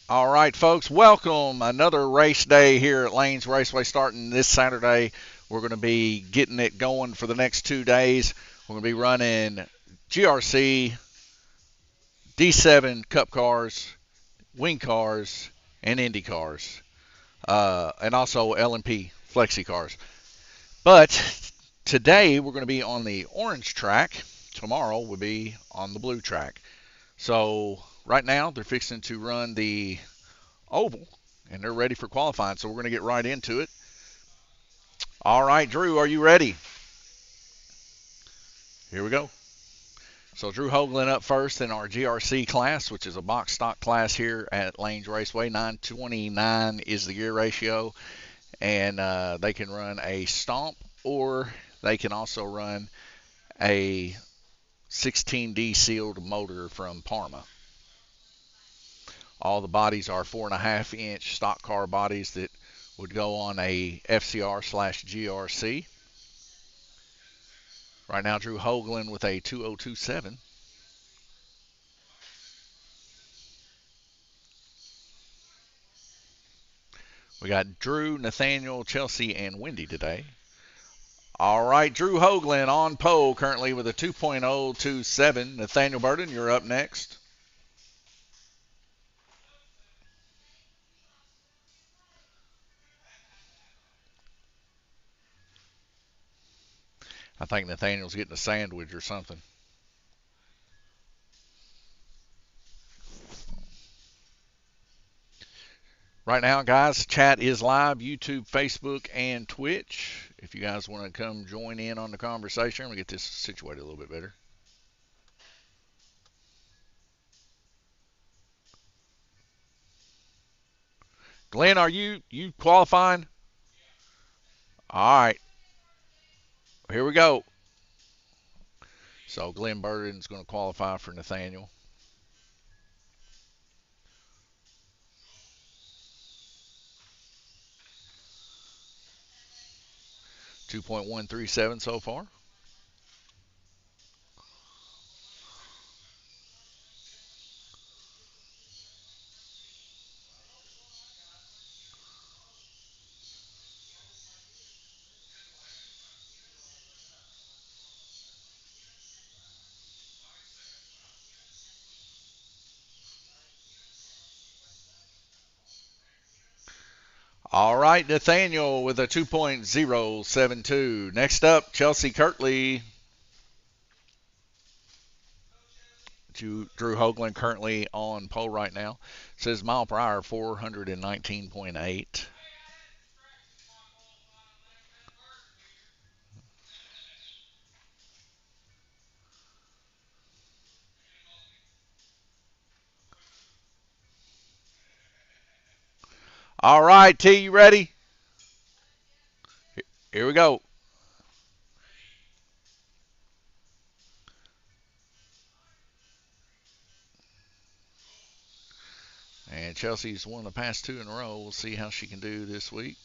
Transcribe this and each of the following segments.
All right, folks, welcome. Another race day here at Lanes Raceway starting this Saturday. We're going to be getting it going for the next 2 days. We're going to be running GRC, D7 Cup cars, Wing cars, and Indy cars, and also LMP Flexi cars. But today we're going to be on the orange track. Tomorrow we'll be on the blue track. So right now they're fixing to run the oval, and they're ready for qualifying. So we're going to get right into it. All right, Drew, are you ready? Here we go. So Drew Hoagland up first in our GRC class, which is a box stock class here at Lanes Raceway. 929 is the gear ratio, and they can run a stomp, or they can also run a 16D sealed motor from Parma. All the bodies are 4.5-inch stock car bodies that would go on a FCR/GRC. Right now, Drew Hoagland with a 2027. We got Drew, Nathaniel, Chelsea, and Wendy today. All right, Drew Hoagland on pole currently with a 2.027. Nathaniel Burden, you're up next. I think Nathaniel's getting a sandwich or something. Right now, guys, chat is live, YouTube, Facebook, and Twitch. If you guys want to come join in on the conversation, we get this situated a little bit better. Glenn, are you qualifying? All right, here we go. So Glenn Burden's going to qualify for Nathaniel. .137 so far. All right, Nathaniel with a 2.072. Next up, Chelsea Kirtley. Drew Hoagland currently on pole right now. Says mile per hour 419.8. All right, T, you ready? Here we go. And Chelsea's won the past two in a row. We'll see how she can do this week.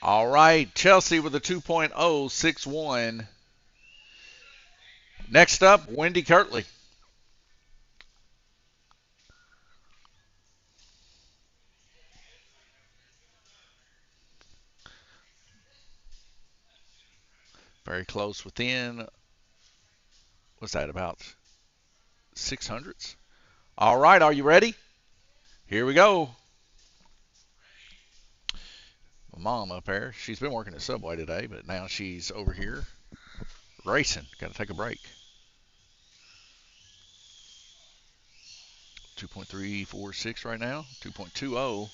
All right, Chelsea with a 2.061. Next up, Wendy Kirtley. Very close within, what's that, about 600s? All right, are you ready? Here we go. My mom up there, she's been working at Subway today, but now she's over here racing. Got to take a break. 2.346 right now, 2.20.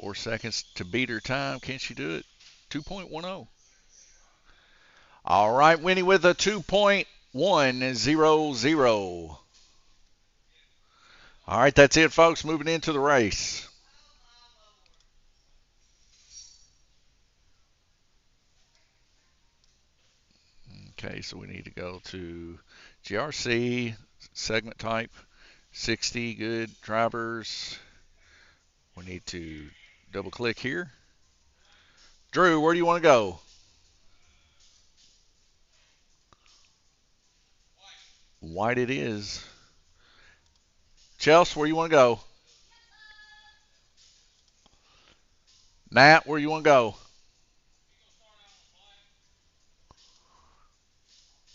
4 seconds to beat her time. Can she do it? 2.10. All right, Winnie with a 2.100. All right, that's it, folks. Moving into the race. Okay, so we need to go to GRC, segment type, 60, good, drivers. We need to double click here. Drew, where do you want to go? White it is. Chelsea, where you want to go? Nat, where you want to go?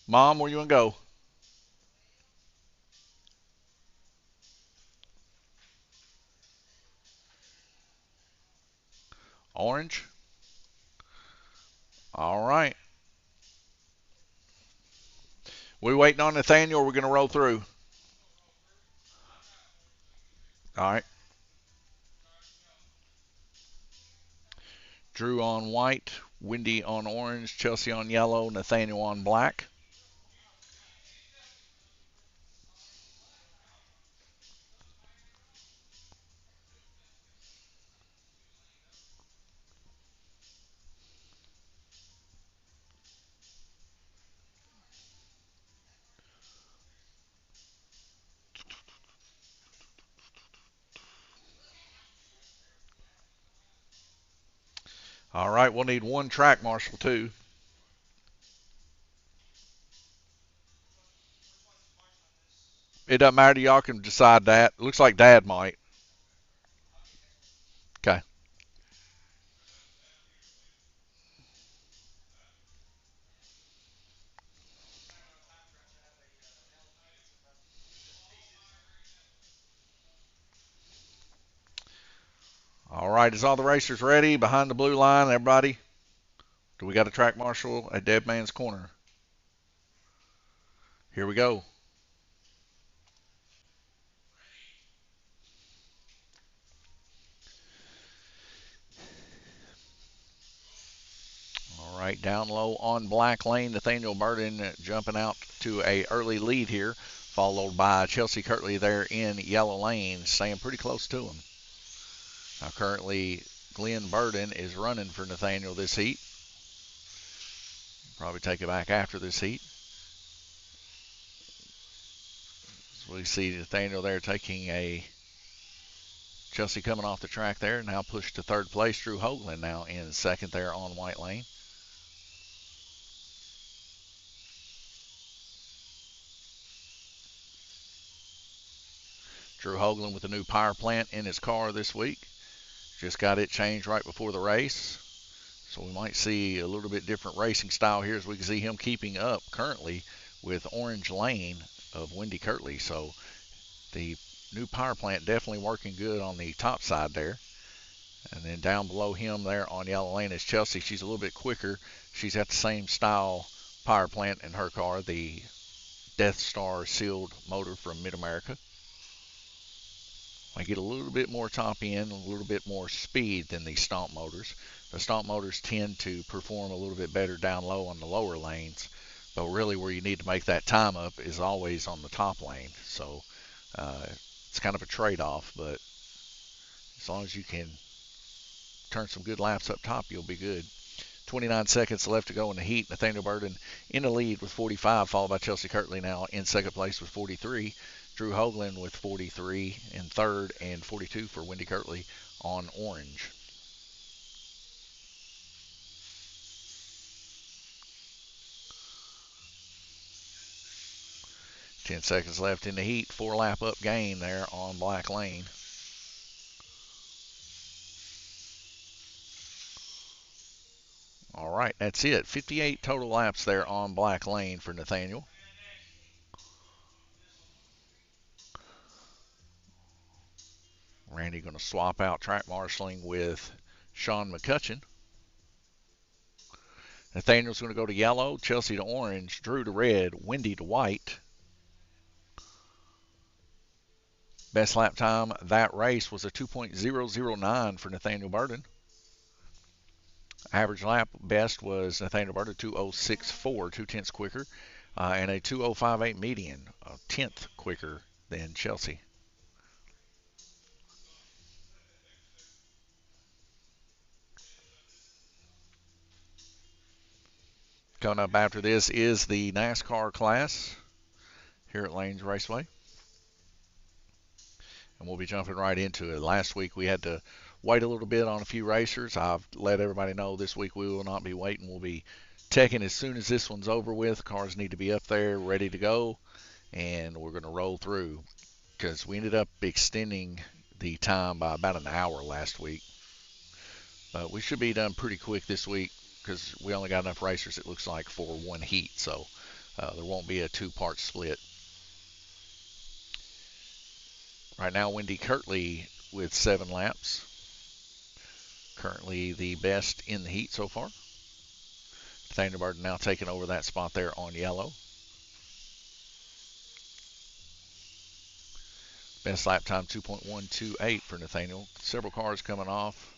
Mom, where you want to go? Orange. All right. We waiting on Nathaniel, or we're going to roll through? All right. Drew on white, Wendy on orange, Chelsea on yellow, Nathaniel on black. All right, we'll need one track marshal too. It doesn't matter. Y'all can decide that. Looks like Dad might. Okay. All right, is all the racers ready behind the blue line, everybody? Do we got a track marshal at Dead Man's Corner? Here we go. All right, down low on black lane, Nathaniel Burden jumping out to a early lead here, followed by Chelsea Kirtley there in yellow lane, staying pretty close to him. Now currently, Glenn Burden is running for Nathaniel this heat. Probably take it back after this heat. So we see Nathaniel there taking a Chelsea coming off the track there, now pushed to third place. Drew Hoagland now in second there on white lane. Drew Hoagland with a new power plant in his car this week. Just got it changed right before the race. So we might see a little bit different racing style here as we can see him keeping up currently with Orange Lane of Wendy Kirtley. So the new power plant definitely working good on the top side there. And then down below him there on yellow lane is Chelsea. She's a little bit quicker. She's got the same style power plant in her car, the Death Star sealed motor from Mid-America. I get a little bit more top end, a little bit more speed than the stomp motors. The stomp motors tend to perform a little bit better down low on the lower lanes, but really where you need to make that time up is always on the top lane. So it's kind of a trade-off, but as long as you can turn some good laps up top, you'll be good. 29 seconds left to go in the heat. Nathaniel Burden in the lead with 45, followed by Chelsea Kirtley now in second place with 43. Drew Hoagland with 43 in third, and 42 for Wendy Kirtley on orange. Ten seconds left in the heat. 4-lap up gain there on black lane. All right, that's it. 58 total laps there on black lane for Nathaniel. Randy going to swap out track marshaling with Sean McCutcheon. Nathaniel's going to go to yellow, Chelsea to orange, Drew to red, Wendy to white. Best lap time that race was a 2.009 for Nathaniel Burden. Average lap best was Nathaniel Burden, 2.064, 2/10 quicker, and a 2.058 median, a tenth quicker than Chelsea. Coming up after this is the NASCAR class here at Lanes Raceway. And we'll be jumping right into it. Last week we had to wait a little bit on a few racers. I've let everybody know this week we will not be waiting. We'll be teching as soon as this one's over with. Cars need to be up there ready to go, and we're going to roll through because we ended up extending the time by about an hour last week. But we should be done pretty quick this week because we only got enough racers, it looks like, for one heat. So there won't be a two-part split. Right now, Wendy Kirtley with 7 laps. Currently the best in the heat so far. Nathaniel Burden now taking over that spot there on yellow. Best lap time 2.128 for Nathaniel. Several cars coming off.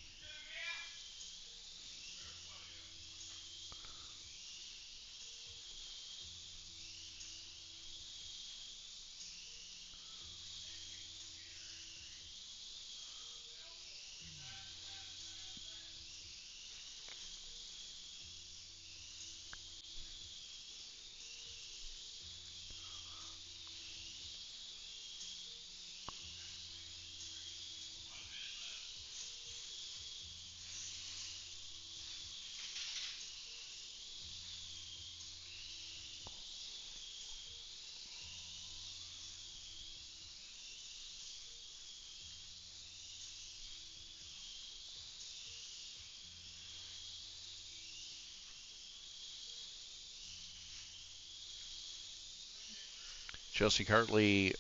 Chelsea Kirtley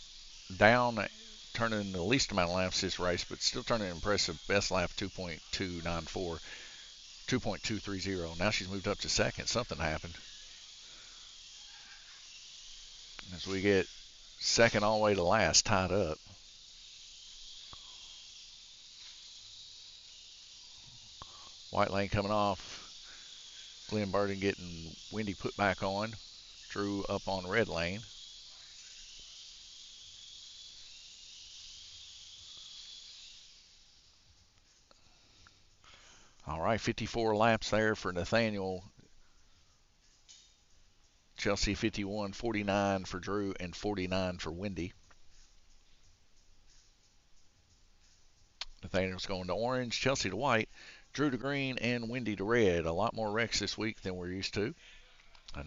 down, turning the least amount of laps this race, but still turning an impressive best lap 2.294, 2.230. Now she's moved up to second. Something happened. As we get second all the way to last, tied up. White lane coming off. Glenn Burden getting Wendy put back on. Drew up on red lane. All right, 54 laps there for Nathaniel. Chelsea 51, 49 for Drew, and 49 for Wendy. Nathaniel's going to orange, Chelsea to white, Drew to green, and Wendy to red. A lot more wrecks this week than we're used to.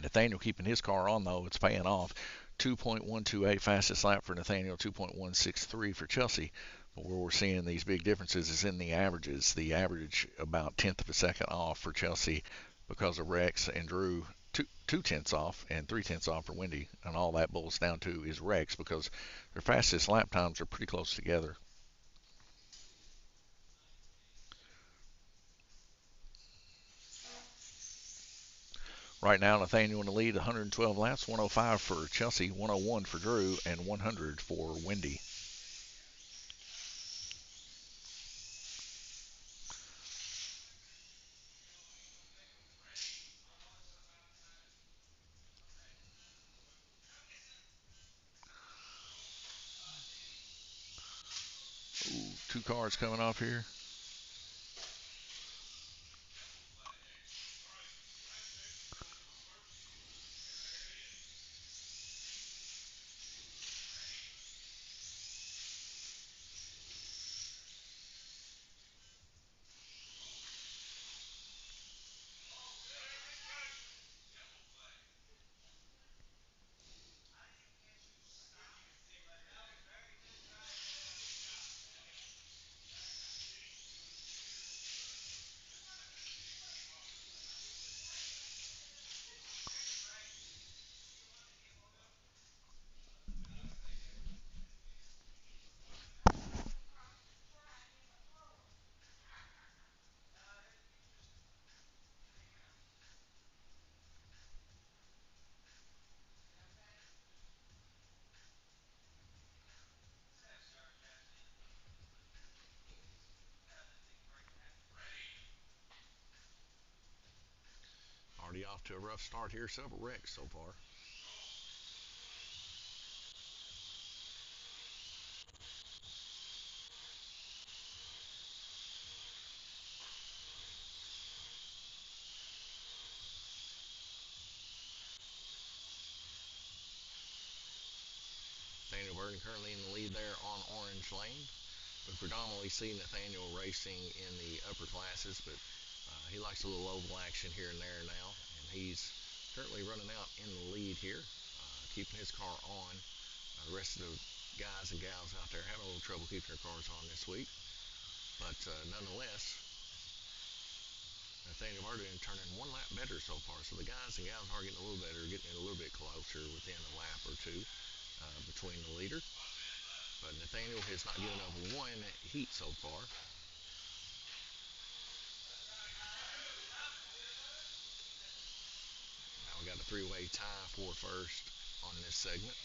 Nathaniel keeping his car on, though. It's paying off. 2.128 fastest lap for Nathaniel, 2.163 for Chelsea. But where we're seeing these big differences is in the averages. The average about 10th of a second off for Chelsea because of wrecks, and Drew 2/10 off and 3/10 off for Wendy. And all that boils down to is wrecks because their fastest lap times are pretty close together. Right now, Nathaniel in the lead, 112 laps, 105 for Chelsea, 101 for Drew, and 100 for Wendy. Ooh, 2 cars coming off here. to a rough start here. Several wrecks so far. Nathaniel Burton currently in the lead there on Orange Lane. We predominantly see Nathaniel racing in the upper classes, but he likes a little oval action here and there now, and he's currently running out in the lead here, keeping his car on. The rest of the guys and gals out there having a little trouble keeping their cars on this week, but nonetheless, Nathaniel Burton turning one lap better so far, so the guys and gals are getting a little better, getting a little bit closer within a lap or two between the leader. But Nathaniel has not given up one heat so far. Now we got a three-way tie for first on this segment.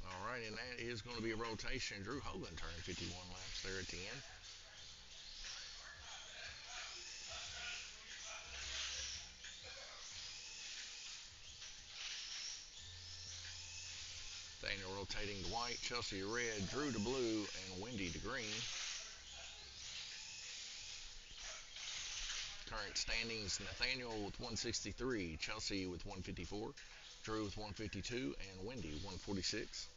All right, and that is going to be a rotation. Drew Hogan turning 51 laps there at the end. Daniel rotating to white, Chelsea to red, Drew to blue, and Wendy to green. Current standings, Nathaniel with 163, Chelsea with 154, Drew with 152, and Wendy 146.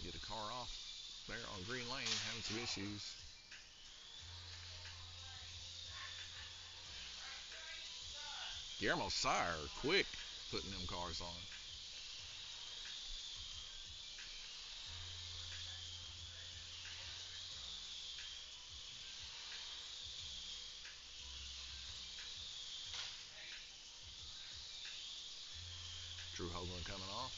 Get a car off there on green lane, having some issues. Guillermo Sire, quick putting them cars on. Drew Hogan coming off.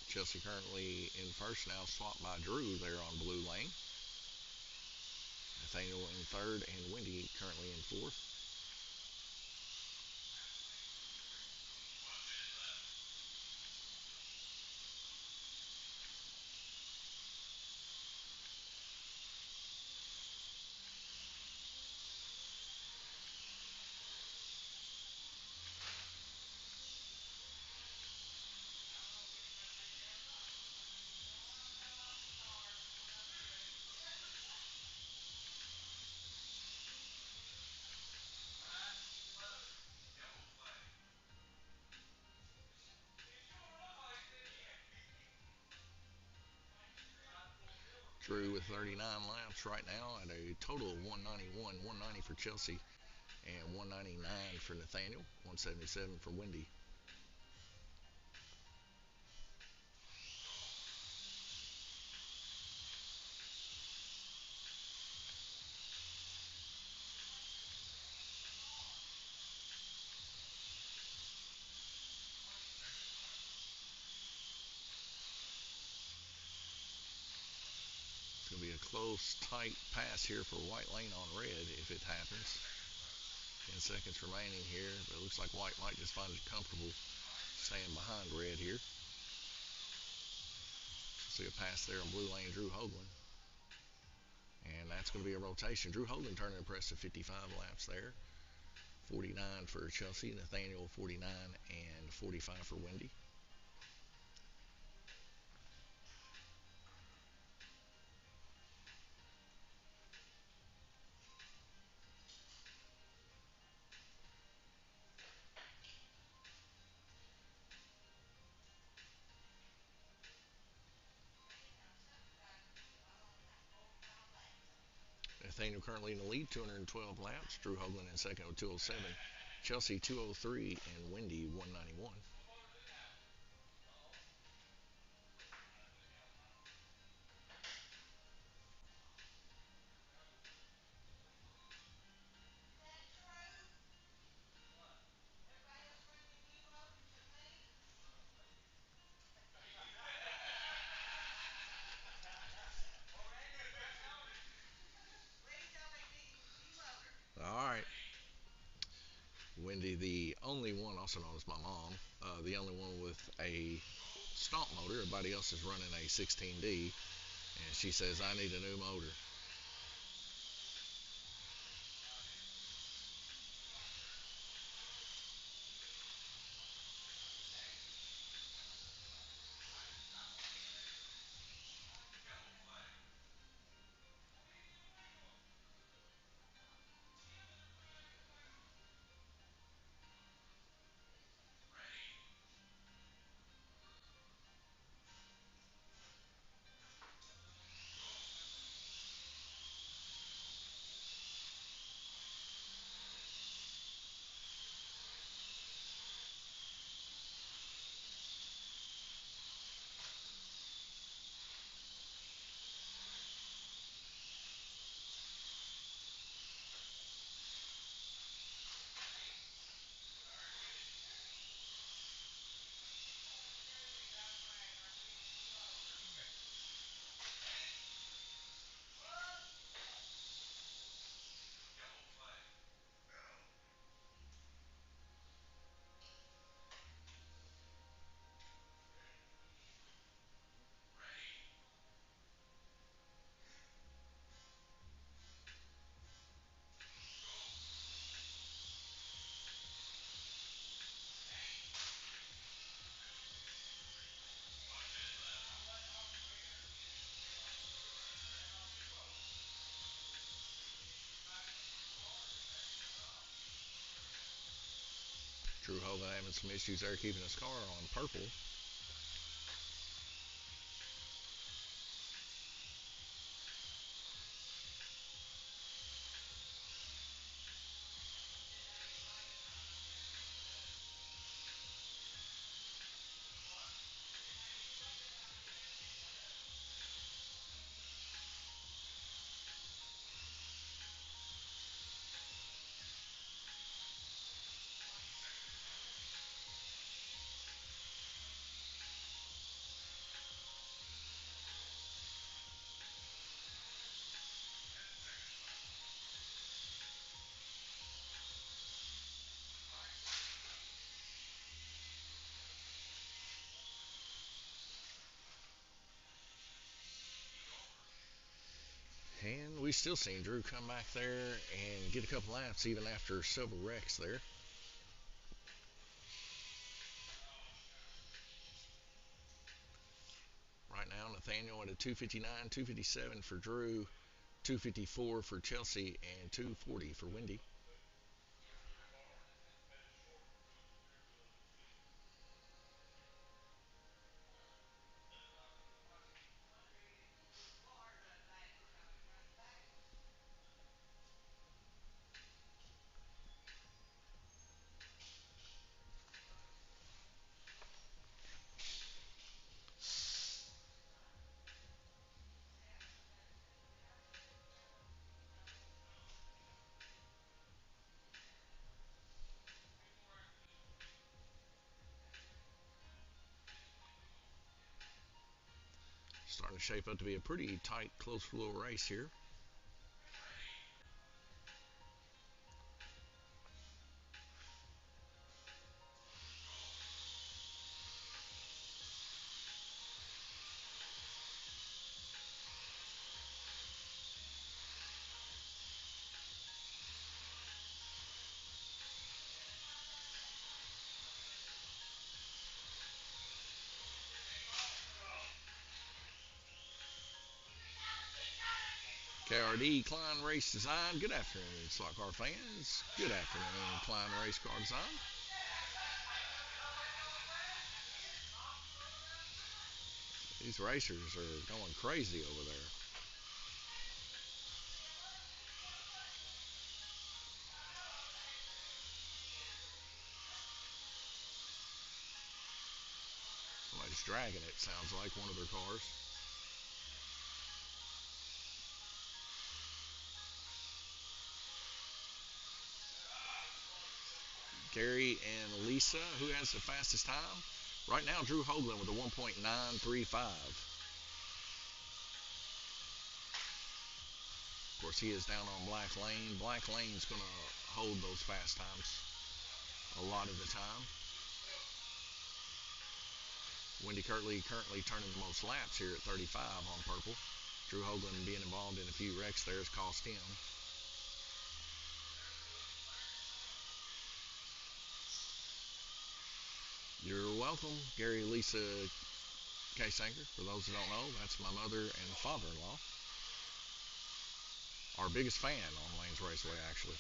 Chelsea currently in first now, swapped by Drew there on blue lane. Nathaniel in third, and Wendy currently in fourth. Drew with 39 laps right now at a total of 191, 190 for Chelsea, and 199 for Nathaniel, 177 for Wendy. It's going to be a close, tight pass here for White Lane on red if it happens. 10 seconds remaining here, but it looks like White might just find it comfortable staying behind red here. See a pass there on blue lane, Drew Hoagland. And that's going to be a rotation. Drew Hoagland turning impressive 55 laps there. 49 for Chelsea, Nathaniel 49, and 45 for Wendy. Nathaniel currently in the lead, 212 laps. Drew Hoagland in second with 207. Chelsea 203 and Wendy 191. All right. Wendy, the only one, also known as my mom, the only one with a stomp motor. Everybody else is running a 16D, and she says, I need a new motor. Drew Hoagland having some issues there keeping his car on purple. And we still seen Drew come back there and get a couple laps even after several wrecks there. Right now, Nathaniel at a 259, 257 for Drew, 254 for Chelsea, and 240 for Wendy. Starting to shape up to be a pretty tight, close little race here. KRD Klein Race Design. Good afternoon, slot car fans. Good afternoon, Klein Race Car Design. These racers are going crazy over there. Somebody's dragging it, sounds like, one of their cars. Gary and Lisa, who has the fastest time? Right now, Drew Hoagland with a 1.935. Of course, he is down on Black Lane. Black Lane's going to hold those fast times a lot of the time. Wendy Kirtley currently turning the most laps here at 35 on purple. Drew Hoagland being involved in a few wrecks there has cost him. You're welcome, Gary Lisa K-Sanger. For those who don't know, that's my mother and father-in-law. Our biggest fan on Lanes Raceway, actually.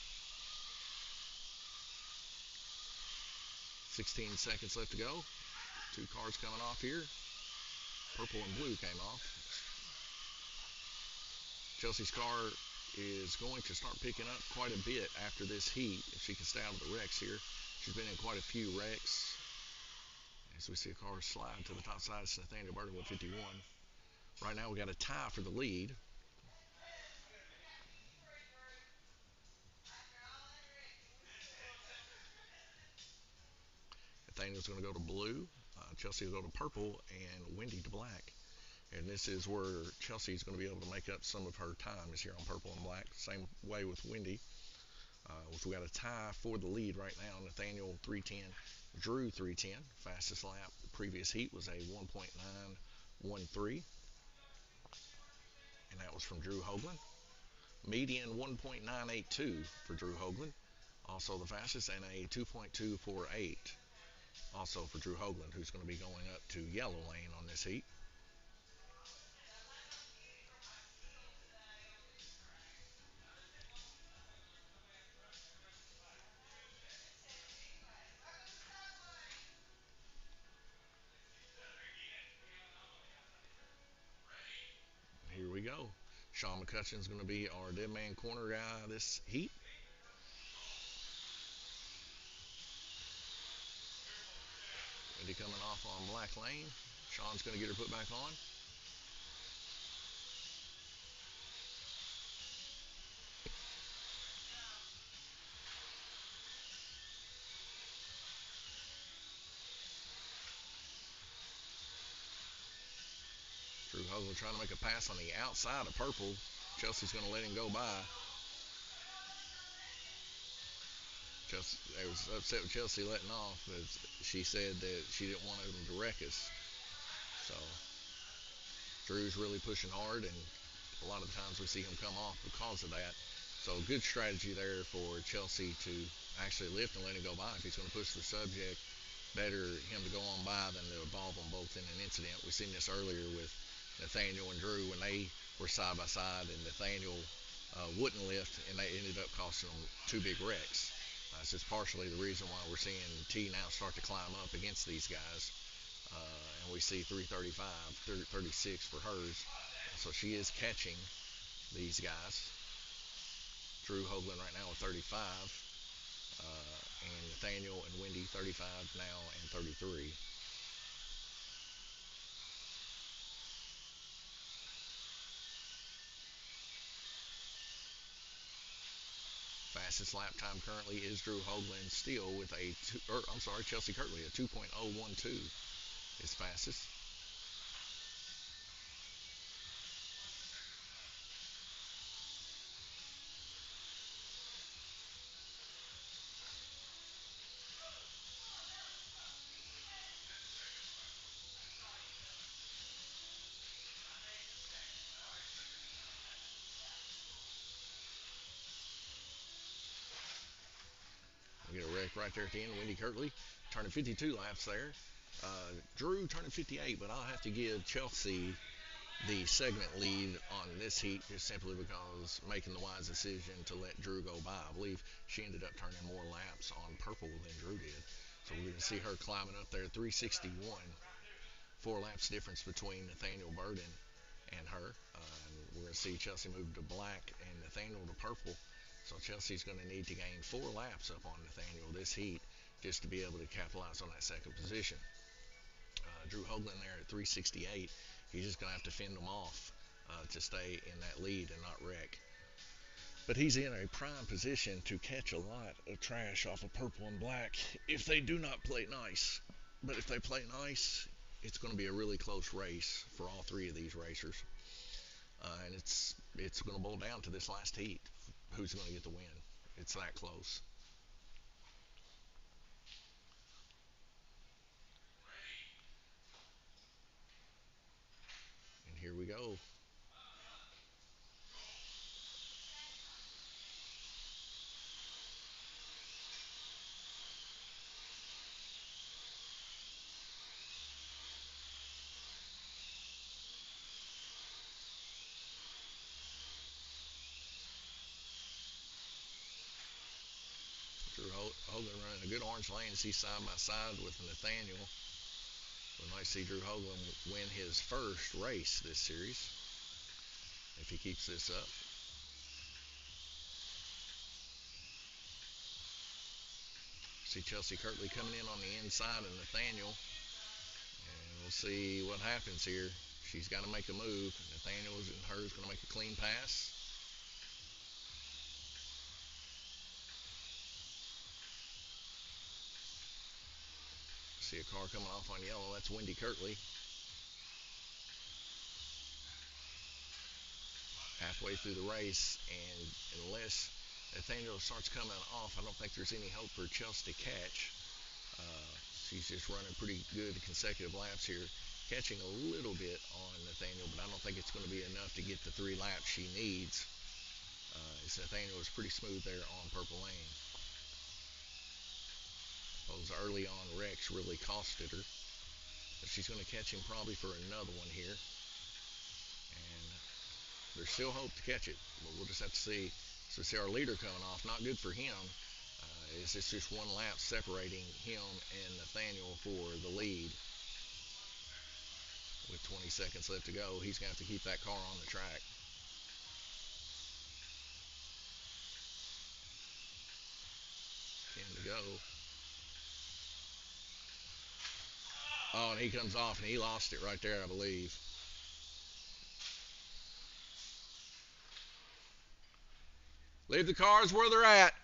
16 seconds left to go. Two cars coming off here. Purple and blue came off. Chelsea's car is going to start picking up quite a bit after this heat if she can stay out of the wrecks here. She's been in quite a few wrecks. As we see a car slide to the top side, it's Nathaniel Burton with 51. Right now we got a tie for the lead. Nathaniel's going to go to blue. Chelsea will go to purple, and Wendy to black. And this is where Chelsea's going to be able to make up some of her time is here on purple and black. Same way with Wendy. We got a tie for the lead right now. Nathaniel 310, Drew 310. Fastest lap the previous heat was a 1.913. And that was from Drew Hoagland. Median 1.982 for Drew Hoagland. Also the fastest, and a 2.248. Also for Drew Hoagland, who's going to be going up to yellow lane on this heat. Here we go. Sean McCutcheon's going to be our dead man corner guy this heat. Wendy coming off on black lane. Sean's going to get her put back on. Drew Hoagland trying to make a pass on the outside of purple. Chelsea's going to let him go by. Chelsea, I was upset with Chelsea letting off, but she said that she didn't want him to wreck us. So Drew's really pushing hard, and a lot of times we see him come off because of that. So good strategy there for Chelsea to actually lift and let him go by. If he's going to push the subject, better him to go on by than to involve them both in an incident. We've seen this earlier with Nathaniel and Drew when they were side by side, and Nathaniel wouldn't lift, and they ended up costing them two big wrecks. This is partially the reason why we're seeing T now start to climb up against these guys. And we see 335, 36 for hers. So she is catching these guys. Drew Hoagland right now with 35. And Nathaniel and Wendy 35 now and 33. Fastest lap time currently is Drew Hoagland, still with Chelsea Kirtley, a 2.012 is fastest. effect right there at the end. Wendy Kirtley turning 52 laps there. Drew turning 58, but I'll have to give Chelsea the segment lead on this heat just simply because making the wise decision to let Drew go by. I believe she ended up turning more laps on purple than Drew did. So we're going to see her climbing up there, 361. 4 laps difference between Nathaniel Burden and her. And we're going to see Chelsea move to black and Nathaniel to purple. So Chelsea's going to need to gain 4 laps up on Nathaniel this heat just to be able to capitalize on that second position. Drew Hoagland there at 368. He's just going to have to fend them off to stay in that lead and not wreck. But he's in a prime position to catch a lot of trash off of purple and black if they do not play nice. But if they play nice, it's going to be a really close race for all 3 of these racers. And it's going to boil down to this last heat. Who's going to get the win? It's that close. And here we go. Drew Hoagland running a good orange lane as he's side by side with Nathaniel. We might see Drew Hoagland win his first race this series if he keeps this up. See Chelsea Kirtley coming in on the inside of Nathaniel. And we'll see what happens here. She's got to make a move. Nathaniel and her is going to make a clean pass. See a car coming off on yellow. That's Wendy Kirtley. Halfway through the race, and unless Nathaniel starts coming off, I don't think there's any hope for Chelsea to catch. She's just running pretty good consecutive laps here, catching a little bit on Nathaniel, but I don't think it's going to be enough to get the 3 laps she needs. Nathaniel was pretty smooth there on purple lane. Those early on wrecks really costed her. But she's going to catch him probably for another one here. And there's still hope to catch it, but we'll just have to see. So we see our leader coming off. Not good for him. It's just 1 lap separating him and Nathaniel for the lead. With 20 seconds left to go, he's going to have to keep that car on the track. In to go. Oh, and he comes off, and he lost it right there, I believe. Leave the cars where they're at.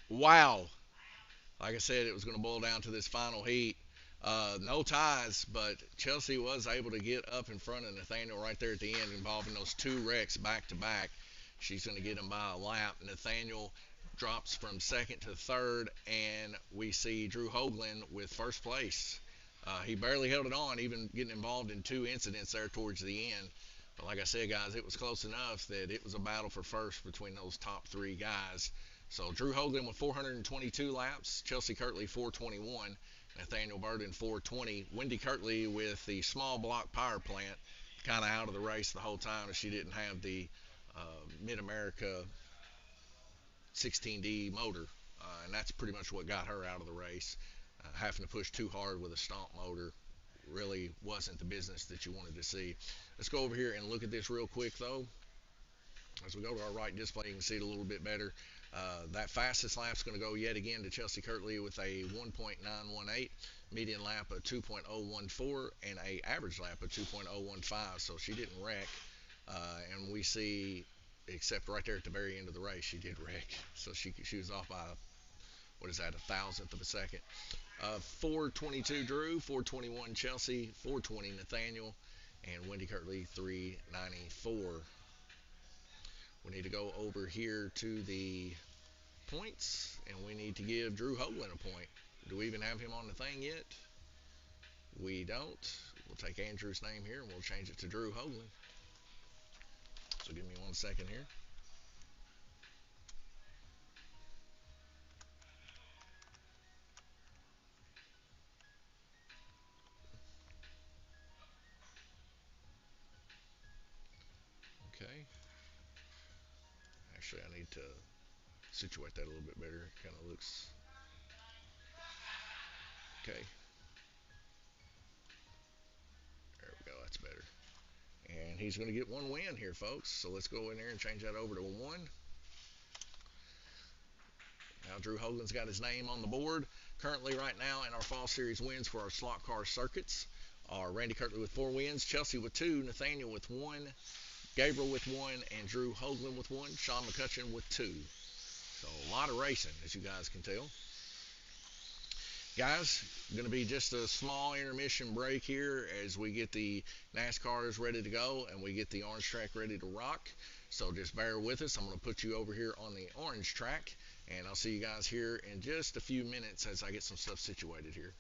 Wow. Like I said, it was going to boil down to this final heat. No ties, but Chelsea was able to get up in front of Nathaniel right there at the end, involving those 2 wrecks back to back. She's going to get him by a lap. Nathaniel drops from second to third, and we see Drew Hoagland with first place. He barely held it on, even getting involved in 2 incidents there towards the end. But like I said, guys, it was close enough that it was a battle for first between those top 3 guys. So Drew Hoagland with 422 laps, Chelsea Kirtley 421, Nathaniel Burden 420. Wendy Kirtley with the small block power plant, kind of out of the race the whole time as she didn't have the Mid-America 16D motor. And that's pretty much what got her out of the race. Having to push too hard with a stomp motor really wasn't the business that you wanted to see. Let's go over here and look at this real quick, though. As we go to our right display, you can see it a little bit better. That fastest lap is going to go yet again to Chelsea Kirtley with a 1.918, median lap of 2.014, and a average lap of 2.015. So she didn't wreck. And we see, except right there at the very end of the race, she did wreck. So she was off by, what is that, 1,000th of a second. 422 Drew, 421 Chelsea, 420 Nathaniel, and Wendy Kirtley 394. We need to go over here to the points, and we need to give Drew Hoagland a point. Do we even have him on the thing yet? We don't. We'll take Andrew's name here, and we'll change it to Drew Hoagland. So give me 1 second here. Actually, I need to situate that a little bit better. Kind of looks okay. There we go. That's better. And he's going to get one win here, folks. So let's go in there and change that over to a 1. Now Drew Hoagland's got his name on the board. Currently, right now, in our Fall Series wins for our slot car circuits are Randy Kirtley with 4 wins, Chelsea with 2, Nathaniel with 1, Gabriel with 1, and Drew Hoagland with 1, Sean McCutcheon with 2. So a lot of racing, as you guys can tell. Guys, going to be just a small intermission break here as we get the NASCARs ready to go and we get the orange track ready to rock. So just bear with us. I'm going to put you over here on the orange track, and I'll see you guys here in just a few minutes as I get some stuff situated here.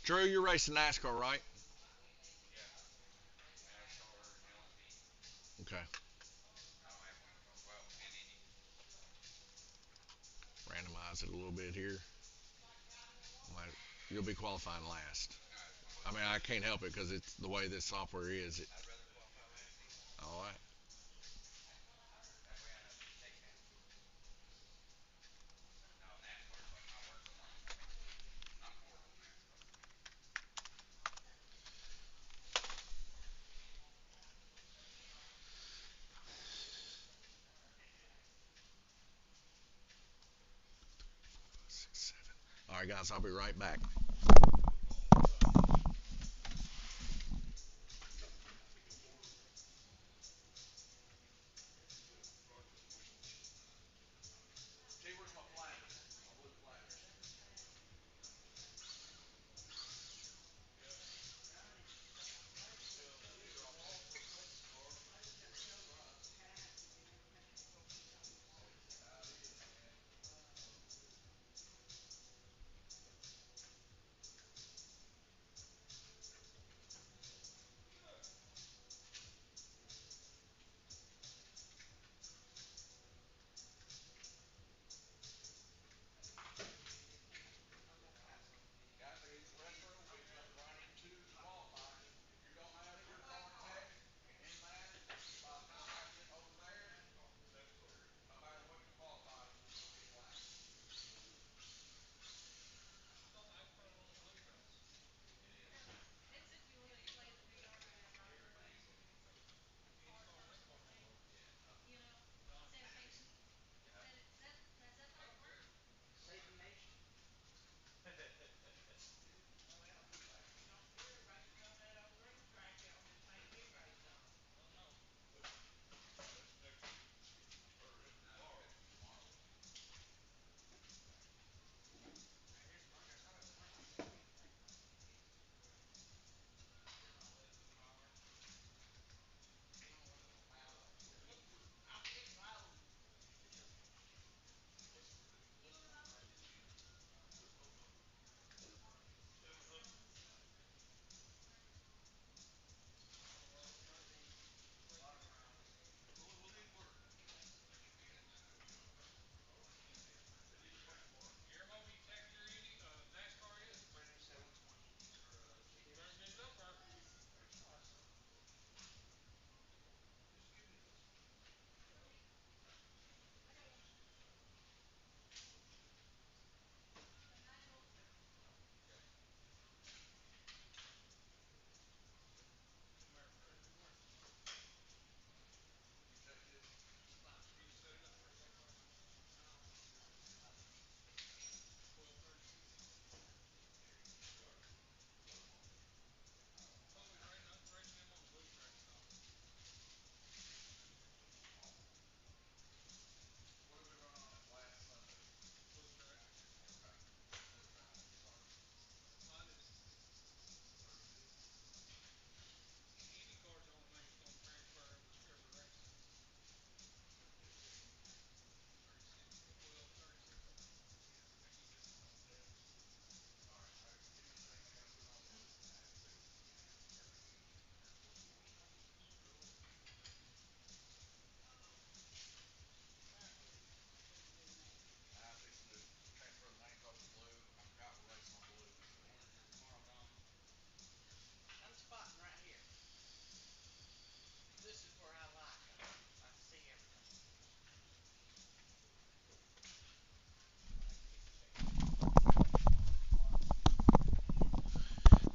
Drew, you're racing NASCAR, right? Okay. Randomize it a little bit here. You'll be qualifying last. I mean, I can't help it because it's the way this software is. All right. All right, guys, I'll be right back.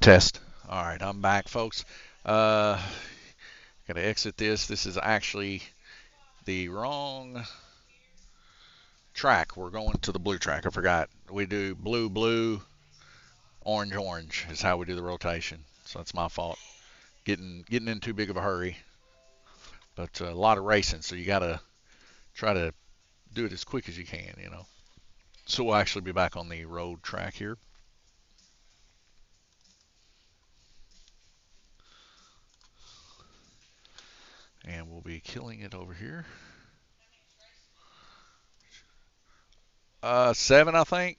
Test. All right, I'm back, folks. Got to exit this. This is actually the wrong track. We're going to the blue track. I forgot. We do blue, blue, orange, orange is how we do the rotation. So that's my fault. Getting in too big of a hurry. But a lot of racing, so you got to try to do it as quick as you can, you know. So we'll actually be back on the road track here. And we'll be killing it over here. 7, I think.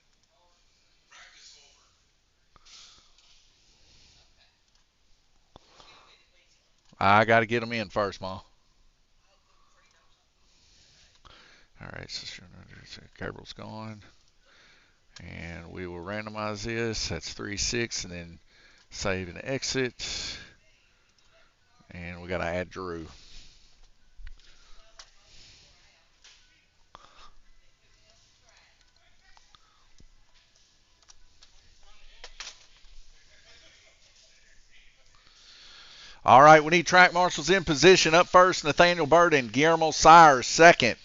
I got to get them in first, Ma. All right, so Gabriel's gone. And we will randomize this. That's 3, 6, and then save and exit. And we got to add Drew. All right, we need track marshals in position. Up first, Nathaniel Burden, Guillermo Sires second,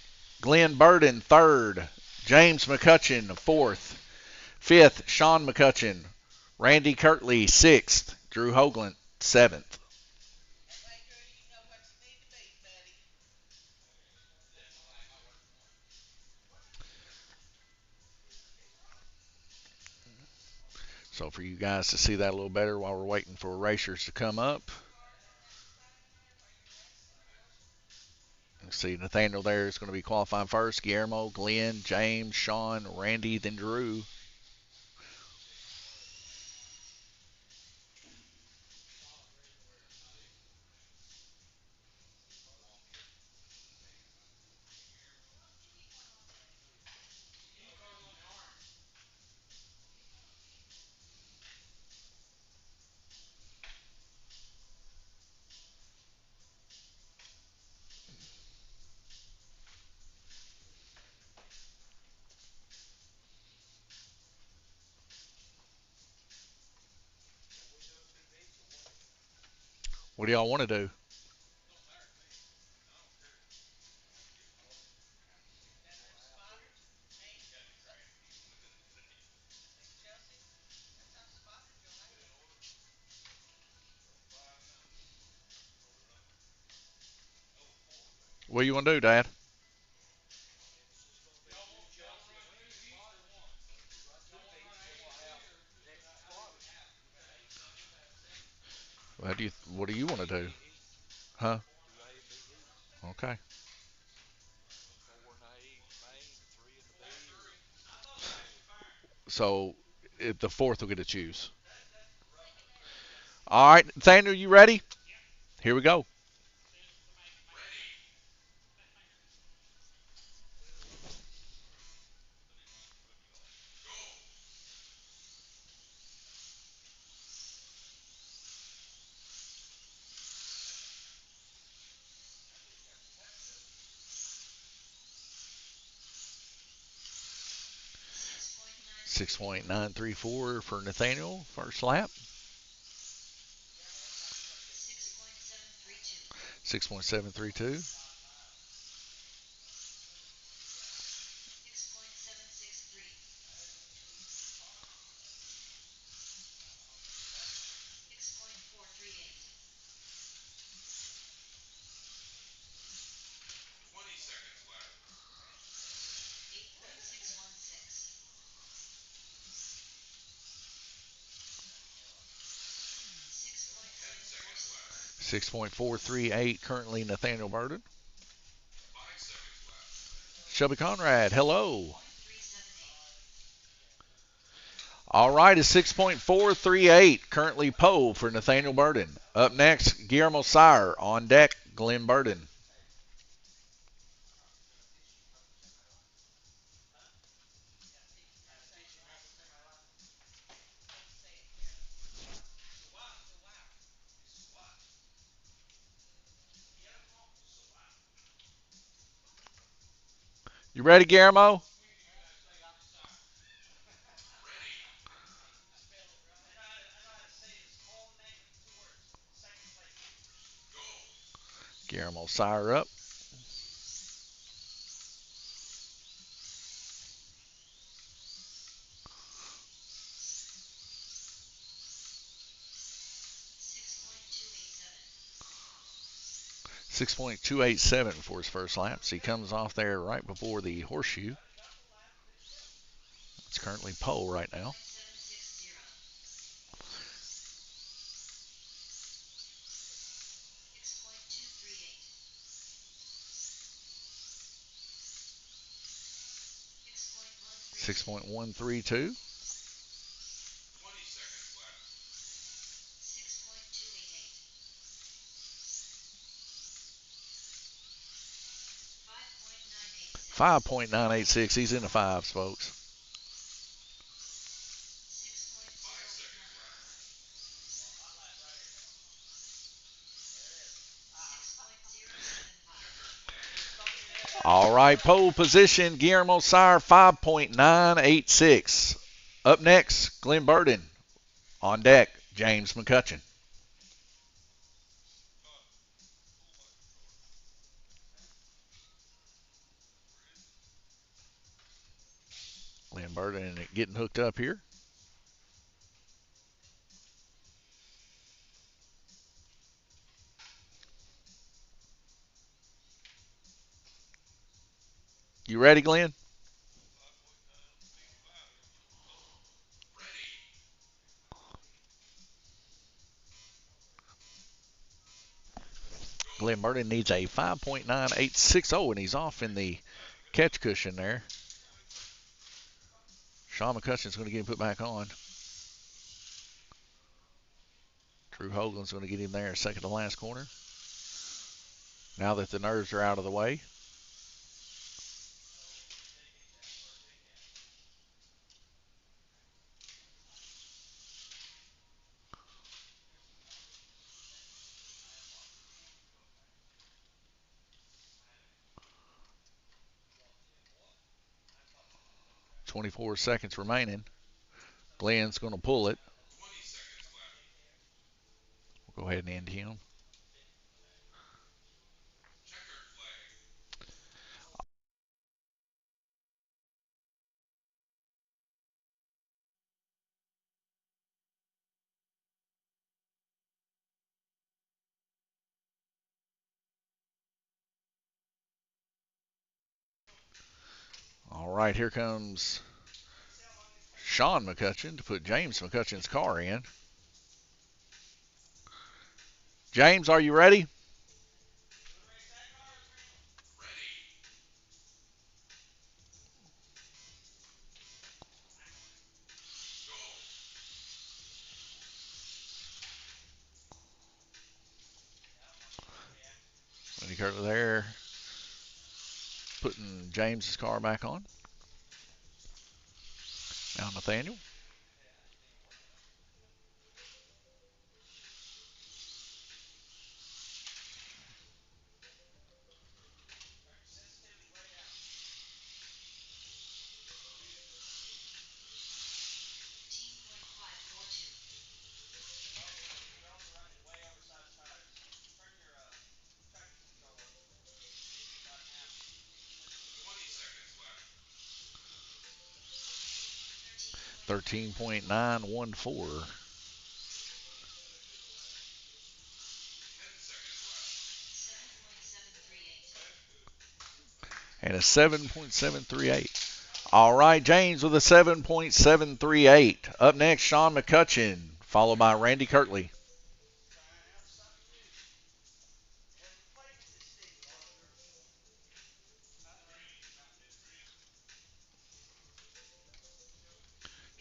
Glenn Burden third, James McCutcheon fourth, fifth, Sean McCutcheon, Randy Kirtley sixth, Drew Hoagland seventh. So for you guys to see that a little better while we're waiting for racers to come up. See, Nathaniel there is going to be qualifying first. Guillermo, Glenn, James, Sean, Randy, then Drew. What do y'all want to do? What do you want to do, Dad? What do you want to do? Huh? Okay. So if the fourth will get to choose. All right, Nathaniel, you ready? Here we go. 6.934 for Nathaniel, first lap. 6.732. 6.438 currently Nathaniel Burden. Shelby Conrad, hello. All right, it's 6.438 currently pole for Nathaniel Burden. Up next, Guillermo Sire. On deck, Glenn Burden. You ready, Guillermo? Guillermo Sire up. .287 for his first lap. So he comes off there right before the horseshoe. It's currently pole right now. .132. .5.986. He's in the fives, folks. All right, pole position, Guillermo Sire, 5.986. Up next, Glenn Burden. On deck, James McCutcheon. Glenn Burden getting hooked up here. You ready, Glenn? Glenn Burden needs a 5.986. And he's off in the catch cushion there. Sean McCutcheon's going to get him put back on. Drew Hoagland's going to get him there second to last corner. Now that the nerves are out of the way. .24 seconds remaining. Glenn's going to pull it. We'll go ahead and end him. All right, here comes Sean McCutcheon to put James McCutcheon's car in. James, are you ready? Wendy Kirtley there, putting James's car back on. Now Nathaniel. .914. And a 7.738. All right, James with a 7.738. Up next, Sean McCutcheon, followed by Randy Kirtley.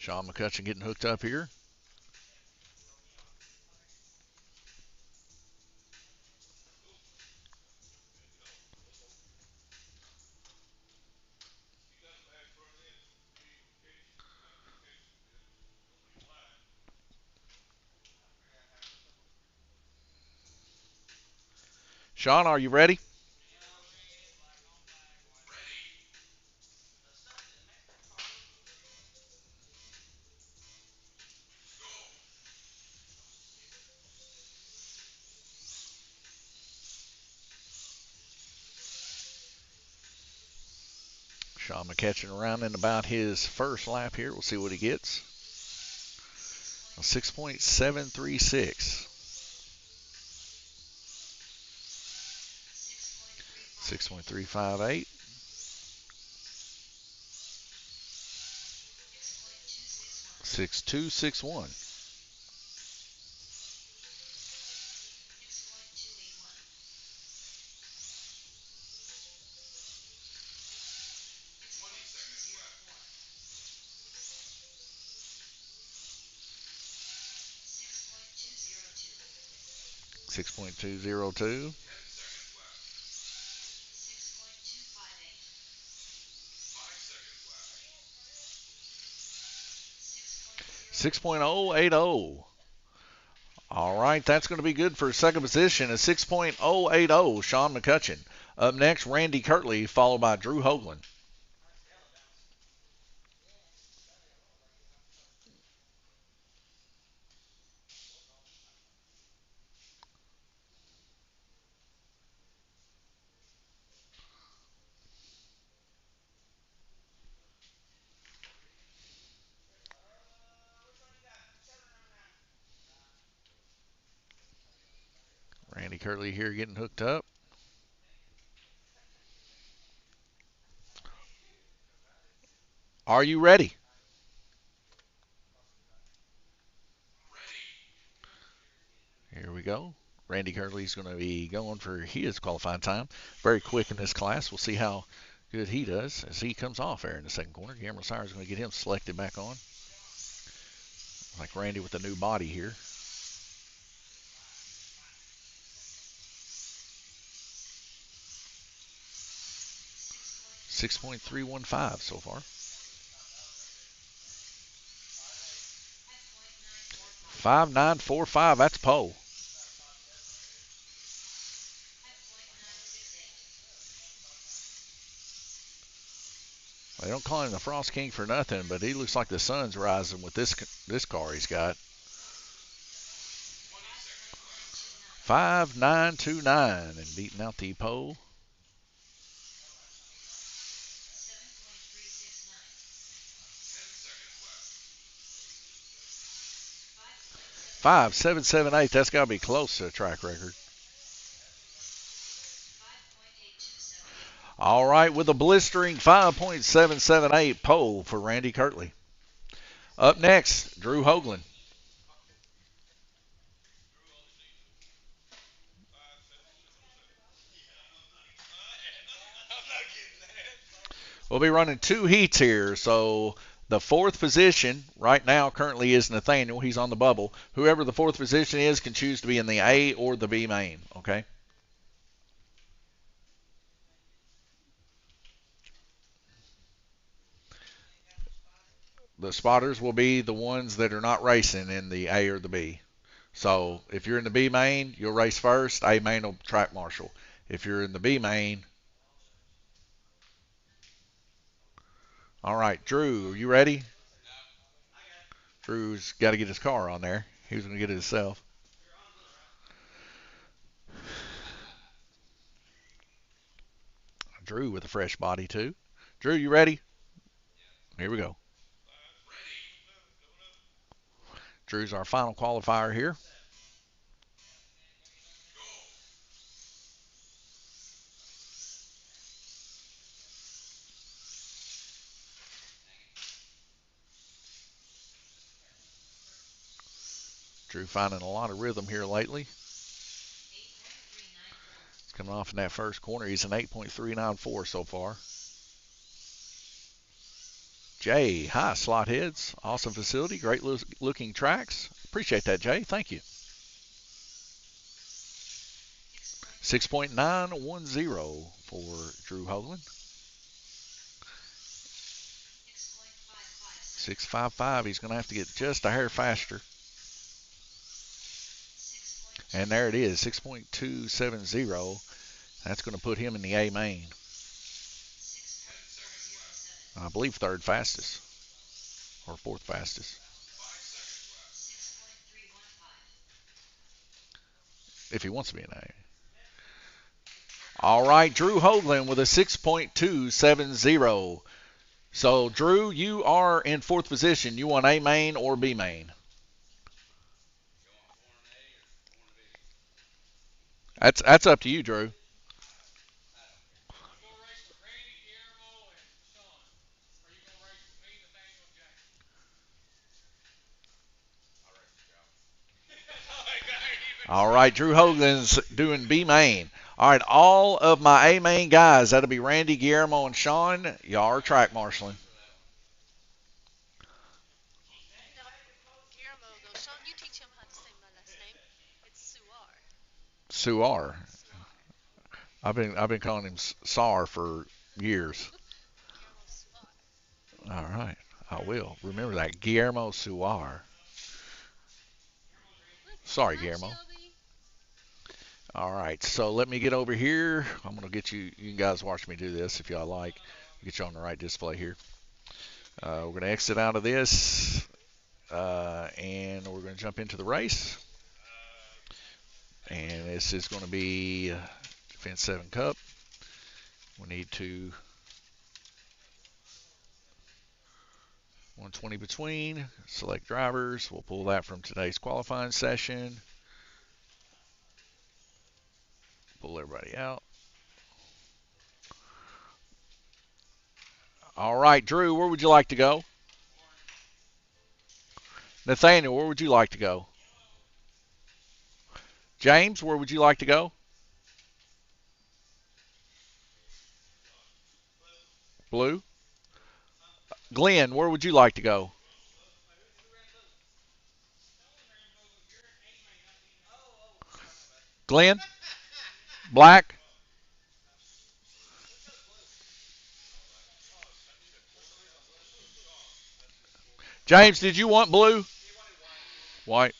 Sean McCutcheon getting hooked up here. Sean, are you ready? Sean McCutcheon around in about his first lap here. We'll see what he gets. 6.736. 6.358. 6.261. 6.202. 6.080. All right, that's going to be good for second position. A 6.080, Sean McCutcheon. Up next, Randy Kirtley, followed by Drew Hoagland. Randy Kirtley here getting hooked up. Are you ready? Here we go. Randy Kirtley's going to be going for his qualifying time. Very quick in this class. We'll see how good he does as he comes off there in the second corner. Cameron Sires is going to get him selected back on. Like Randy with the new body here. .315 so far. 5.945. That's pole. They don't call him the Frost King for nothing, but he looks like the sun's rising with this car he's got. 5.929 and beating out the pole. 5.778. That's got to be close to a track record. All right, with a blistering 5.778 pole for Randy Kirtley. Up next, Drew Hoagland. We'll be running two heats here, so the fourth position right now currently is Nathaniel. He's on the bubble. Whoever the fourth position is can choose to be in the A or the B main, okay? The spotters will be the ones that are not racing in the A or the B. So if you're in the B main, you'll race first. A main will track marshal. If you're in the B main, all right, Drew, are you ready? Drew's got to get his car on there. He was going to get it himself. Drew with a fresh body too. Drew, you ready? Here we go. Drew's our final qualifier here. Drew finding a lot of rhythm here lately. He's coming off in that first corner. He's an 8.394 so far. Jay, hi, slot heads. Awesome facility. Great looking tracks. Appreciate that, Jay. Thank you. 6.910 for Drew Hoagland. 6.55. He's going to have to get just a hair faster. And there it is, 6.270. That's going to put him in the A main. I believe third fastest or fourth fastest. If he wants to be an A. All right, Drew Hoagland with a 6.270. So, Drew, you are in fourth position. You want A main or B main? That's up to you, Drew. All right, Drew Hogan's doing B main. All right, all of my A main guys, that'll be Randy, Guillermo, and Sean. Y'all are track marshaling. Suar. I've been calling him Sar for years. All right, I will remember that, Guillermo Suar. Sorry, Guillermo. All right, so let me get over here. I'm gonna get you. You guys watch me do this if y'all like. Get you on the right display here. We're gonna exit out of this, and we're gonna jump into the race. And this is gonna be Defense 7 Cup. We need to 120 between. Select drivers. We'll pull that from today's qualifying session. Pull everybody out. All right, Drew, where would you like to go? Nathaniel, where would you like to go? James, where would you like to go? Blue. Glenn, where would you like to go? Glenn? Black? James, did you want blue? White.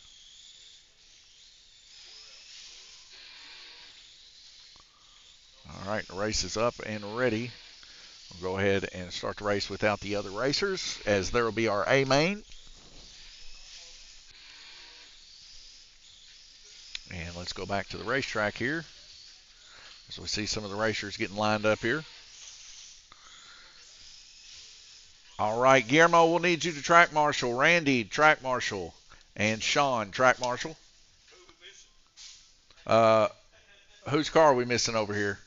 All right, the race is up and ready. We'll go ahead and start the race without the other racers, as there will be our A main. And let's go back to the racetrack here, as we see some of the racers getting lined up here. All right, Guillermo, we'll need you to track marshal. Randy, track marshal. And Sean, track marshal. Uh, whose car are we missing over here?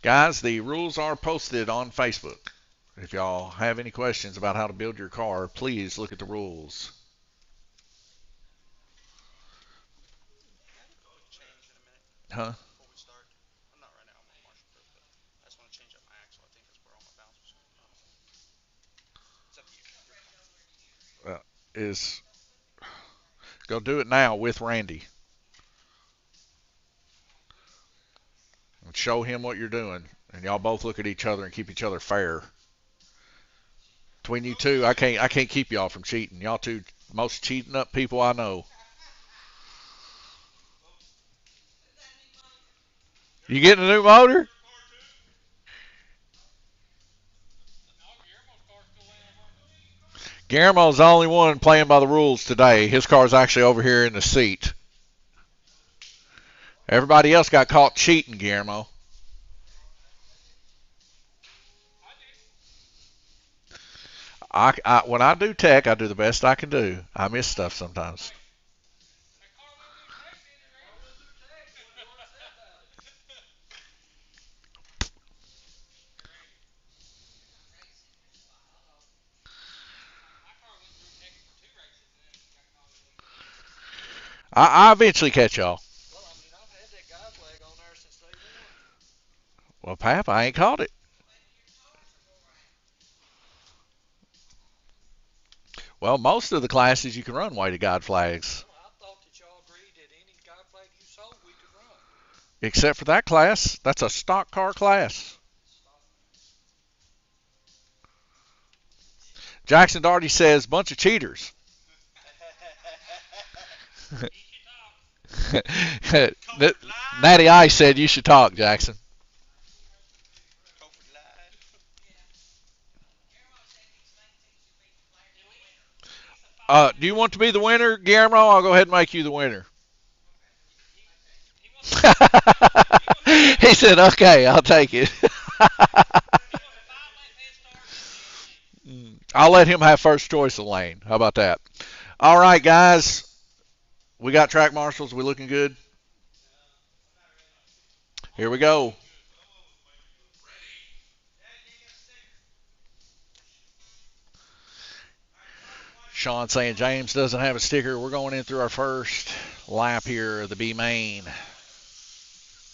Guys, the rules are posted on Facebook. If y'all have any questions about how to build your car, please look at the rules. Huh? Is go do it now with Randy and show him what you're doing, and y'all both look at each other and keep each other fair. Between you two, I can't keep y'all from cheating. Y'all two most cheating up people I know. You getting a new motor? Guillermo's the only one playing by the rules today. His car's actually over here in the seat. Everybody else got caught cheating, Guillermo. When I do tech, I do the best I can do. I miss stuff sometimes. I eventually catch y'all. Well, Pap, I ain't caught it. Well, most of the classes you can run weighted guide flags. Except for that class. That's a stock car class. Jackson Darty says, bunch of cheaters. Natty Ice said you should talk, Jackson. Do you want to be the winner, Guillermo? I'll go ahead and make you the winner. He said, okay, I'll take it. I'll let him have first choice of lane. How about that? All right, guys. We got track marshals. We looking good? Here we go. Sean saying James doesn't have a sticker. We're going in through our first lap here of the B main.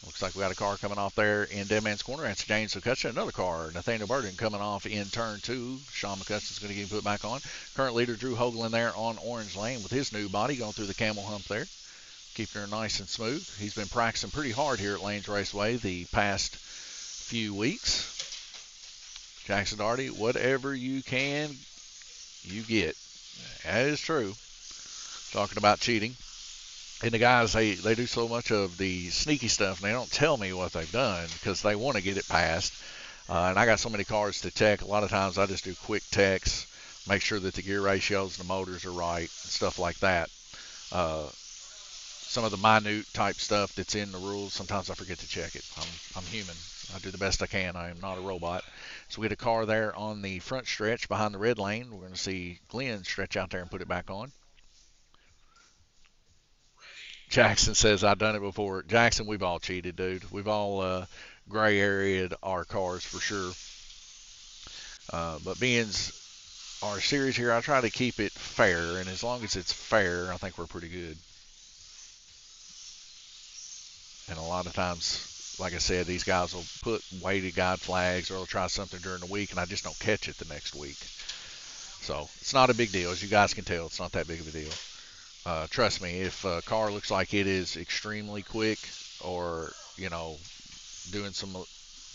Looks like we got a car coming off there in Dead Man's Corner. That's James McCutcheon. Another car, Nathaniel Burden, coming off in turn 2. Sean McCutcheon's going to get him put back on. Current leader Drew Hoagland there on Orange Lane with his new body going through the camel hump there. Keeping her nice and smooth. He's been practicing pretty hard here at Lanes Raceway the past few weeks. Jackson Daugherty, whatever you can, you get. That is true. Talking about cheating. And the guys, they do so much of the sneaky stuff, and they don't tell me what they've done because they want to get it passed. And I got so many cars to tech. A lot of times I just do quick techs, make sure that the gear ratios and the motors are right, and stuff like that. Some of the minute type stuff that's in the rules, sometimes I forget to check it. I'm human. I do the best I can. I am not a robot. So we had a car there on the front stretch behind the red lane. We're going to see Glenn stretch out there and put it back on. Jackson says, I've done it before. Jackson, we've all cheated, dude. We've all gray areaed our cars for sure. But being our series here, I try to keep it fair. And as long as it's fair, I think we're pretty good. And a lot of times, like I said, these guys will put weighted guide flags or they'll try something during the week, and I just don't catch it the next week. So it's not a big deal. As you guys can tell, it's not that big of a deal. Trust me, if a car looks like it is extremely quick or, doing some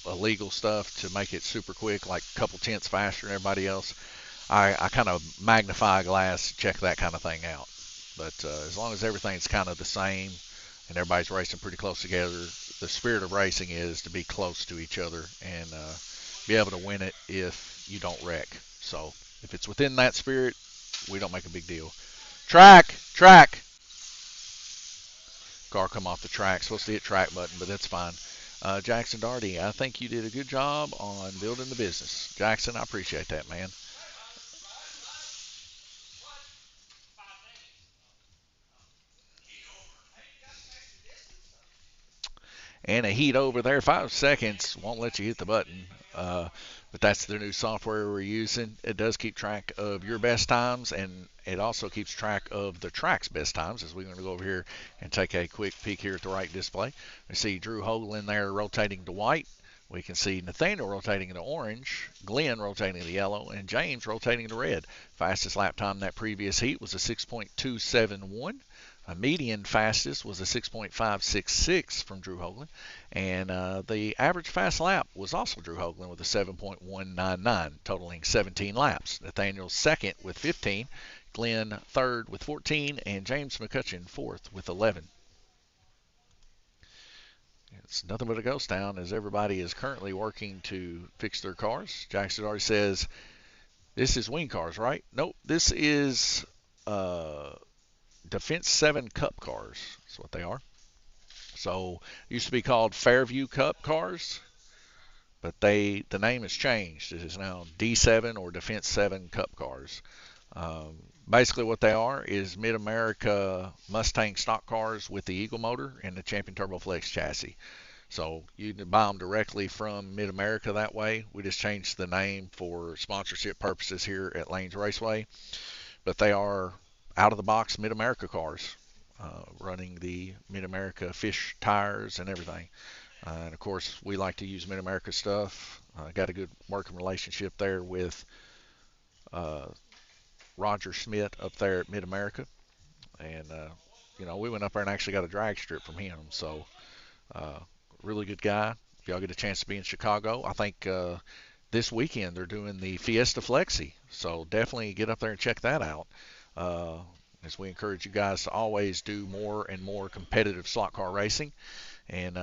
illegal stuff to make it super quick, like a couple tenths faster than everybody else, I kind of magnify glass, check that kind of thing out. But as long as everything's kind of the same and everybody's racing pretty close together, the spirit of racing is to be close to each other and be able to win it if you don't wreck. So if it's within that spirit, we don't make a big deal. Track. Car come off the track. Supposed to hit track button, but that's fine. Jackson Daugherty, I think you did a good job on building the business. Jackson, I appreciate that, man. And a heat over there. 5 seconds won't let you hit the button. But that's the new software we're using. It does keep track of your best times, and it also keeps track of the track's best times. As we're going to go over here and take a quick peek here at the right display. We see Drew Hoagland there rotating to white. We can see Nathaniel rotating to orange, Glenn rotating to yellow, and James rotating to red. Fastest lap time in that previous heat was a 6.271. A median fastest was a 6.566 from Drew Hoagland, and the average fast lap was also Drew Hoagland with a 7.199, totaling 17 laps. Nathaniel second with 15, Glenn third with 14, and James McCutcheon fourth with 11. It's nothing but a ghost town as everybody is currently working to fix their cars. Jackson already says, this is wing cars, right? Nope, this is Defense 7 Cup cars. That's what they are. So it used to be called Fairview Cup cars, but the name has changed. It is now D7 or Defense 7 Cup cars. Basically what they are is Mid-America Mustang stock cars with the Eagle motor and the Champion Turbo Flex chassis. So you can buy them directly from Mid-America that way. We just changed the name for sponsorship purposes here at Lanes Raceway. But they are out-of-the-box Mid-America cars, running the Mid-America fish tires and everything. And, of course, we like to use Mid-America stuff. Got a good working relationship there with Roger Smith up there at Mid-America. And, we went up there and actually got a drag strip from him. So, really good guy. If y'all get a chance to be in Chicago, I think this weekend they're doing the Fiesta Flexi. So definitely get up there and check that out. As we encourage you guys to always do more and more competitive slot car racing. And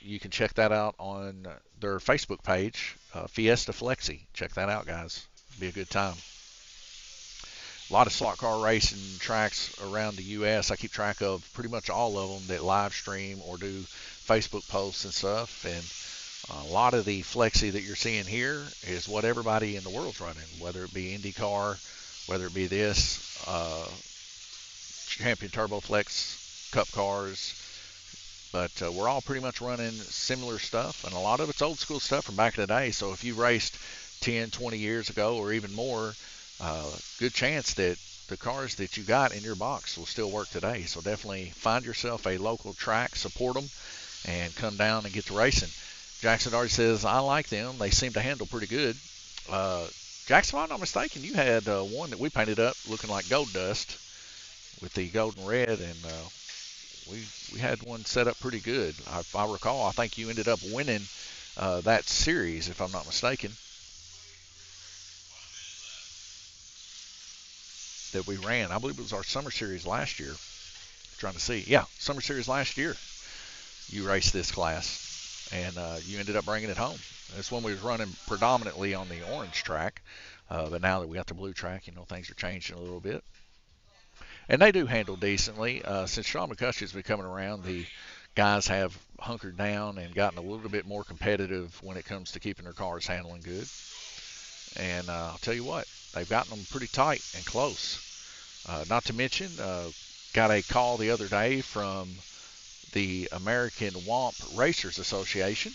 you can check that out on their Facebook page, Fiesta Flexi. Check that out, guys. Be a good time. a lot of slot car racing tracks around the U.S. I keep track of pretty much all of them that live stream or do Facebook posts and stuff. And a lot of the Flexi that you're seeing here is what everybody in the world's running, whether it be IndyCar, whether it be this, Champion Turbo Flex Cup cars. But we're all pretty much running similar stuff, and a lot of it's old school stuff from back in the day. So if you raced 10, 20 years ago or even more, good chance that the cars that you got in your box will still work today. So definitely find yourself a local track, support them, and come down and get to racing. Jackson already says, I like them. They seem to handle pretty good. Jackson, if I'm not mistaken, you had one that we painted up looking like gold dust with the gold and red, and we had one set up pretty good. If I recall, I think you ended up winning that series, if I'm not mistaken, that we ran. I believe it was our summer series last year. Trying to see. Yeah, summer series last year. You raced this class, and you ended up bringing it home. That's when we was running predominantly on the orange track, but now that we got the blue track, things are changing a little bit. And they do handle decently. Since Sean McCutcheon's been coming around, the guys have hunkered down and gotten a little bit more competitive when it comes to keeping their cars handling good. And I'll tell you what, they've gotten them pretty tight and close. Not to mention, got a call the other day from the American WOMP Racers Association.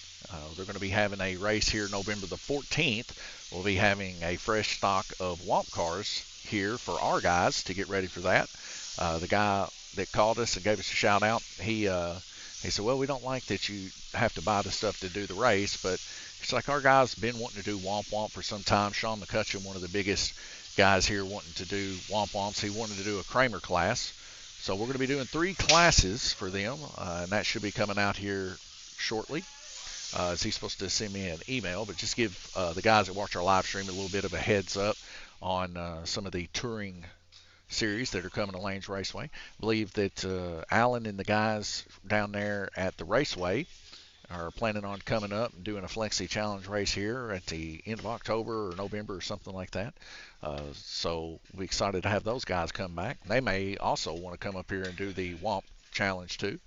They're going to be having a race here November the 14th. We'll be having a fresh stock of WOMP cars here for our guys to get ready for that. The guy that called us and gave us a shout out, he said, well, we don't like that you have to buy the stuff to do the race, but it's like our guys been wanting to do WOMP for some time. Sean McCutcheon, one of the biggest guys here wanting to do WOMPs. He wanted to do a Kramer class. So we're going to be doing 3 classes for them, and that should be coming out here shortly. He's supposed to send me an email, but just give the guys that watch our live stream a little bit of a heads up on some of the touring series that are coming to Lanes Raceway. I believe that Alan and the guys down there at the Raceway are planning on coming up and doing a Flexi Challenge race here at the end of October or November or something like that. So we're excited to have those guys come back. They may also want to come up here and do the WOMP Challenge too.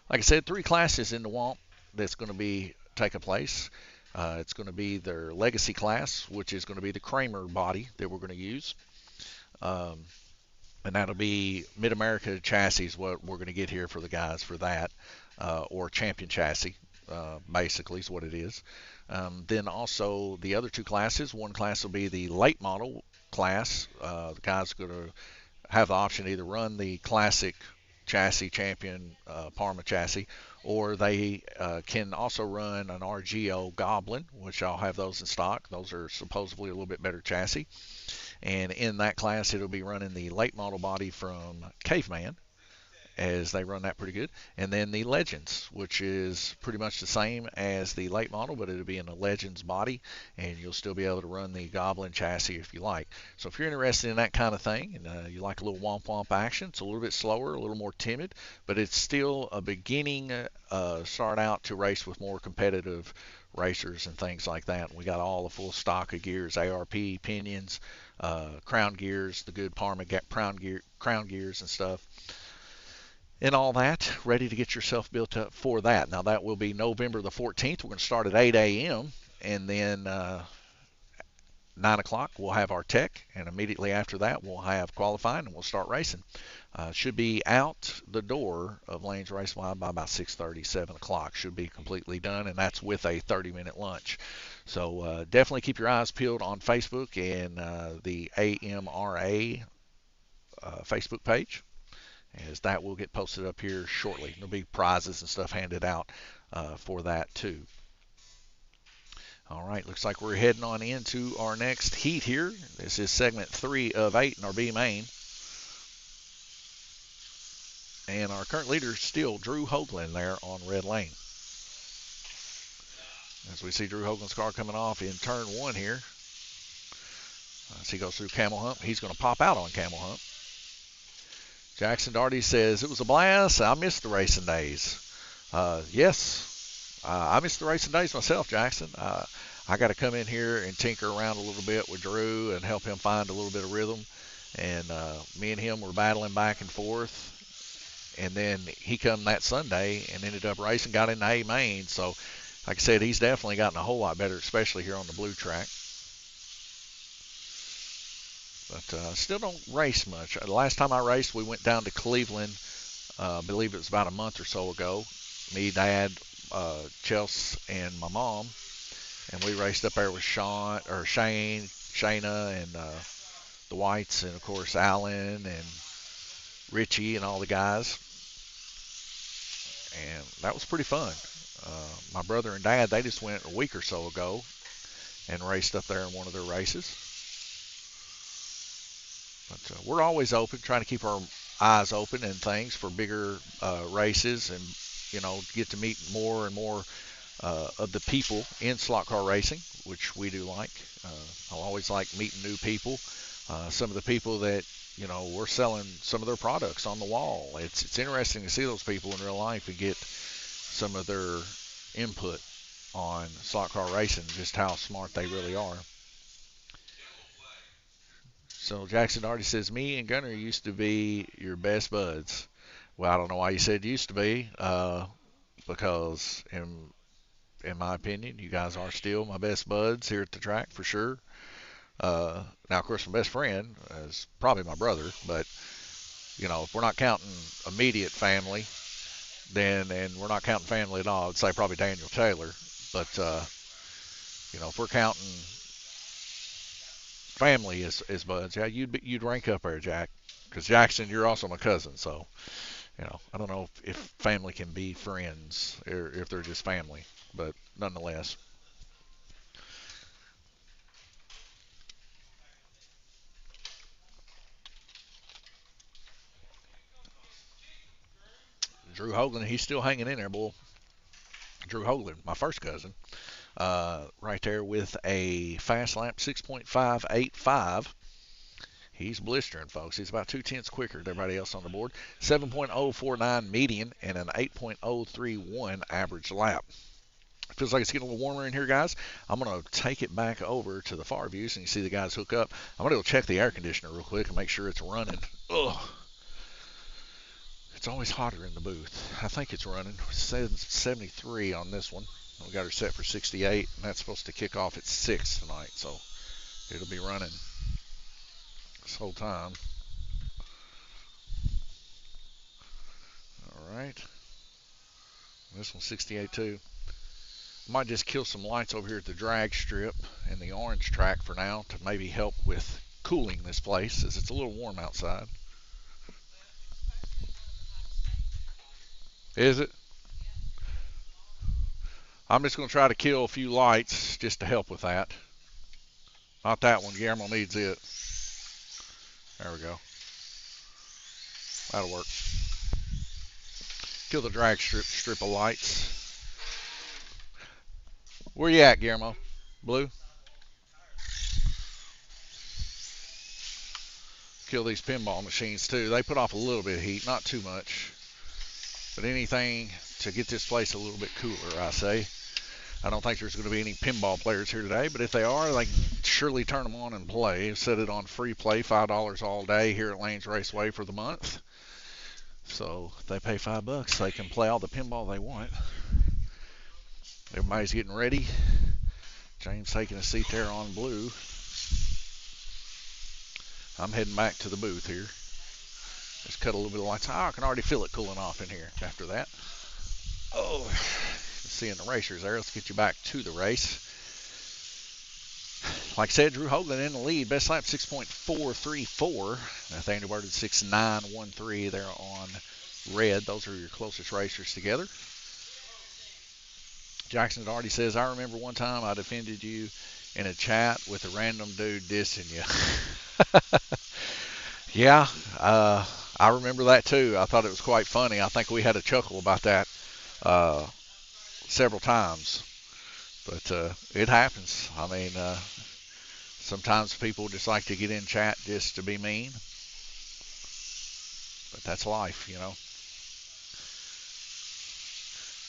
Like I said, 3 classes in the WOMP that's going to be taking place. It's going to be their Legacy class, which is going to be the Kramer body that we're going to use. And that'll be Mid-America chassis, what we're going to get here for the guys for that, or Champion chassis, basically is what it is. Then also the other 2 classes, one class will be the late model class. The guys are going to have the option to either run the classic chassis, Champion Parma chassis, or they can also run an RGO Goblin, which I'll have those in stock. Those are supposedly a little bit better chassis. And in that class, it'll be running the late model body from Caveman, as they run that pretty good. And then the Legends, which is pretty much the same as the late model, but it'll be in a Legends body, and you'll still be able to run the Goblin chassis if you like. So if you're interested in that kind of thing, and you like a little womp action, it's a little bit slower, a little more timid, but it's still a beginning start out to race with more competitive racers and things like that. We got all the full stock of gears, ARP, pinions, crown gears, the good Parma crown gears and stuff, and all that, ready to get yourself built up for that. Now that will be November the 14th. We're going to start at 8 a.m. and then 9 o'clock we'll have our tech, and immediately after that we'll have qualifying and we'll start racing. Should be out the door of Lanes Raceway by about 6:30, 7 o'clock. Should be completely done, and that's with a 30-minute lunch. So definitely keep your eyes peeled on Facebook and the AMRA Facebook page, as that will get posted up here shortly. There'll be prizes and stuff handed out for that too. All right, looks like we're heading on into our next heat here. This is segment 3 of 8 in our B main. And our current leader is still Drew Hoagland there on red lane. As we see Drew Hoagland's car coming off in turn 1 here. As he goes through Camel Hump, he's going to pop out on Camel Hump. Jackson Darty says, it was a blast. I missed the racing days. Yes, I missed the racing days myself, Jackson. I got to come in here and tinker around a little bit with Drew and help him find a little bit of rhythm. and me and him were battling back and forth. And then he come that Sunday and ended up racing, got into A main. So, like I said, he's definitely gotten a whole lot better, especially here on the blue track. But still don't race much. The last time I raced, we went down to Cleveland. I believe it was about a month or so ago. Me, Dad, Chelsea, and my mom, and we raced up there with Shane, Shayna, and the Whites, and of course Alan and Richie and all the guys. And that was pretty fun. My brother and Dad, they just went a week or so ago and raced up there in one of their races. But we're always open, trying to keep our eyes open and things for bigger races, and get to meet more and more of the people in slot car racing, which we do like. I always like meeting new people. Some of the people that we're selling some of their products on the wall. It's interesting to see those people in real life and get some of their input on slot car racing, just how smart they really are. So Jackson already says, me and Gunner used to be your best buds. Well, I don't know why you said used to be, because in my opinion, you guys are still my best buds here at the track for sure. Now, of course, my best friend is probably my brother, but if we're not counting immediate family, then, and we're not counting family at all, I'd say probably Daniel Taylor. But if we're counting family as buds, yeah, you'd rank up there, Jack. Because Jackson, you're also my cousin, so I don't know if family can be friends or if they're just family, but nonetheless. Drew Hoagland, he's still hanging in there, boy. Drew Hoagland, my first cousin, right there with a fast lap 6.585. He's blistering, folks. He's about 2/10 quicker than everybody else on the board. 7.049 median and an 8.031 average lap. Feels like it's getting a little warmer in here, guys. I'm going to take it back over to the far view so you can see the guys hook up. I'm going to go check the air conditioner real quick and make sure it's running. Ugh. It's always hotter in the booth. I think it's running. It says 73 on this one. We got her set for 68, and that's supposed to kick off at 6 tonight, so it'll be running this whole time. All right. This one's 68 too. Might just kill some lights over here at the drag strip and the orange track for now to maybe help with cooling this place, as it's a little warm outside. Is it? I'm just going to try to kill a few lights just to help with that. Not that one. Guillermo needs it. There we go. That'll work. Kill the drag strip of lights. Where you at, Guillermo? Blue? Kill these pinball machines too. They put off a little bit of heat, not too much. But anything to get this place a little bit cooler, I say. I don't think there's going to be any pinball players here today, but if they are, they can surely turn them on and play. Set it on free play, $5 all day here at Lanes Raceway for the month. So if they pay $5, they can play all the pinball they want. Everybody's getting ready. James taking a seat there on blue. I'm heading back to the booth here. Just cut a little bit of lights. Oh, I can already feel it cooling off in here after that. Oh, seeing the racers there. Let's get you back to the race. Like I said, Drew Hoagland in the lead. Best lap 6.434. Nathaniel Bird at 6.913 there on red. Those are your closest racers together. Jackson already says, I remember one time I defended you in a chat with a random dude dissing you. Yeah, I remember that too. I thought it was quite funny. I think we had a chuckle about that several times. But it happens. I mean, sometimes people just like to get in chat just to be mean. But that's life,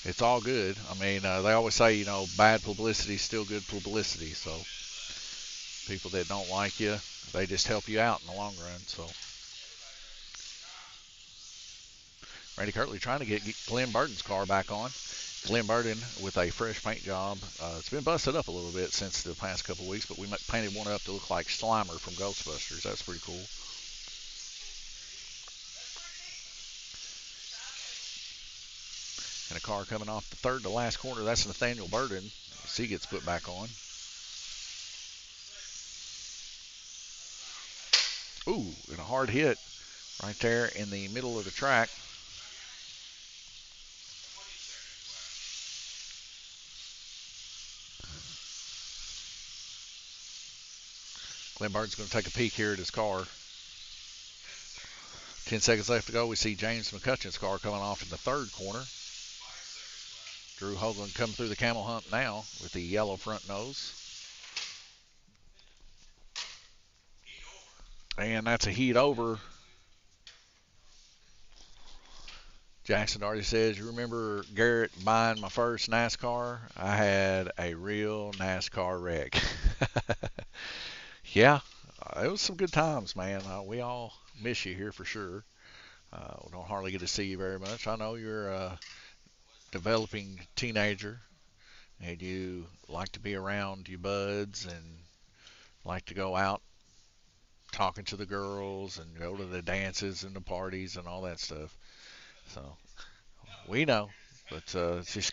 It's all good. I mean, they always say, bad publicity is still good publicity. So People that don't like you, they just help you out in the long run. So Randy Kirtley trying to get Glenn Burton's car back on. Glenn Burton with a fresh paint job. It's been busted up a little bit since the past couple of weeks, but we painted one up to look like Slimer from Ghostbusters. That's pretty cool. And a car coming off the third to last corner. That's Nathaniel Burton as he gets put back on. Ooh, and a hard hit right there in the middle of the track. Glenn Burton's going to take a peek here at his car. 10 seconds left to go. We see James McCutcheon's car coming off in the third corner. Drew Hoagland coming through the camel hump now with the yellow front nose. And that's a heat over. Jackson Darty says, you remember Garrett buying my first NASCAR? I had a real NASCAR wreck. Yeah, it was some good times, man. We all miss you here for sure. We don't hardly get to see you very much. I know you're a developing teenager and you like to be around your buds and like to go out talking to the girls and go to the dances and the parties and all that stuff. So we know, but it's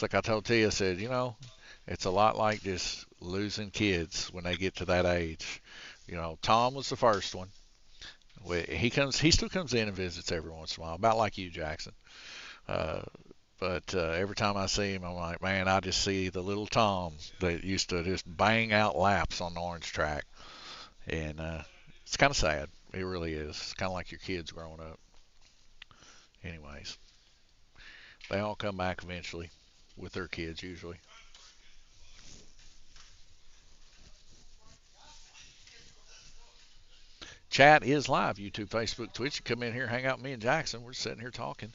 like I told Tia, I said, you know, it's a lot like just losing kids when they get to that age. You know, Tom was the first one. He still comes in and visits every once in a while, about like you, Jackson. But every time I see him, I'm like, man, I just see the little Tom that used to just bang out laps on the orange track. And it's kind of sad. It really is. It's kind of like your kids growing up. Anyways, they all come back eventually with their kids usually. Chat is live. YouTube, Facebook, Twitch. You come in here, hang out with me and Jackson. We're sitting here talking.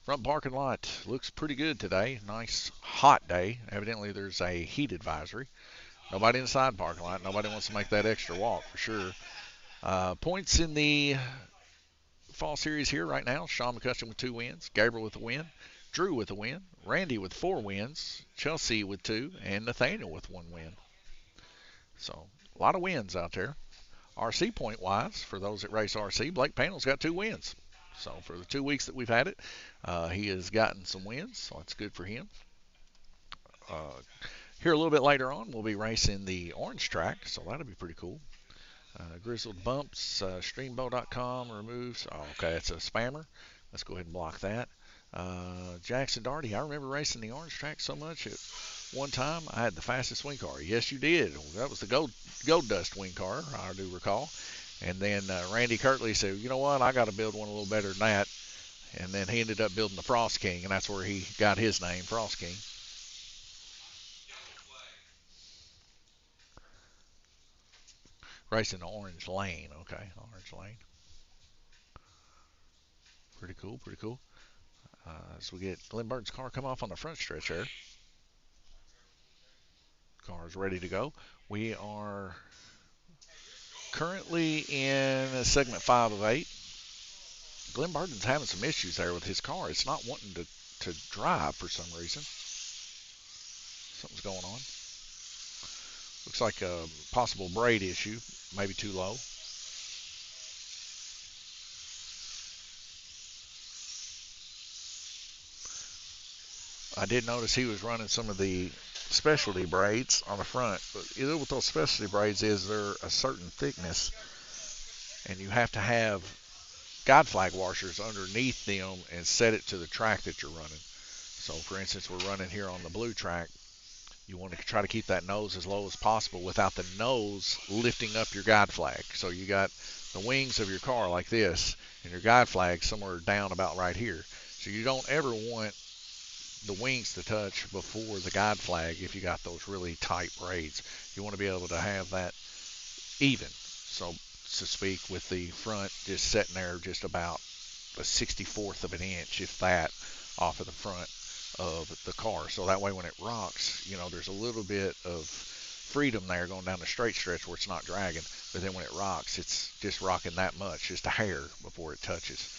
Front parking lot looks pretty good today. Nice hot day. Evidently there's a heat advisory. Nobody in the side parking lot. Nobody wants to make that extra walk for sure. Points in the fall series here right now. Sean McCutcheon with 2 wins. Gabriel with a win. Drew with a win. Randy with 4 wins. Chelsea with 2. And Nathaniel with 1 win. So a lot of wins out there. RC point wise, for those that race RC, Blake Panel's got 2 wins. So for the 2 weeks that we've had it, he has gotten some wins. So that's good for him. Here a little bit later on, we'll be racing the orange track. So that'll be pretty cool. Grizzled Bumps, Streambow.com removes. Oh, okay, it's a spammer. Let's go ahead and block that. Jackson Darty, I remember racing the orange track so much at one time I had the fastest wing car. Yes, you did. That was the Gold Dust wing car, I do recall. And then Randy Kirtley said, you know what, I got to build one a little better than that. And then he ended up building the Frost King, and that's where he got his name, Frost King. Racing the Orange Lane. Okay, Orange Lane. Pretty cool, pretty cool. So we get Glenn Burton's car come off on the front stretch there. Car is ready to go. We are currently in segment 5 of 8. Glenn Burton's having some issues there with his car. It's not wanting to drive for some reason. Something's going on. Looks like a possible braid issue, maybe too low. I did notice he was running some of the specialty braids on the front, but either with those specialty braids is they're a certain thickness, and you have to have guide flag washers underneath them and set it to the track that you're running. So for instance, we're running here on the blue track. You want to try to keep that nose as low as possible without the nose lifting up your guide flag. So you got the wings of your car like this and your guide flag somewhere down about right here. So you don't ever want the wings to touch before the guide flag if you got those really tight braids. You want to be able to have that even, so to speak, with the front just sitting there just about a 64th of an inch, if that, off of the front of the car. So that way when it rocks, you know, there's a little bit of freedom there going down the straight stretch where it's not dragging. But then when it rocks, it's just rocking that much, just a hair before it touches.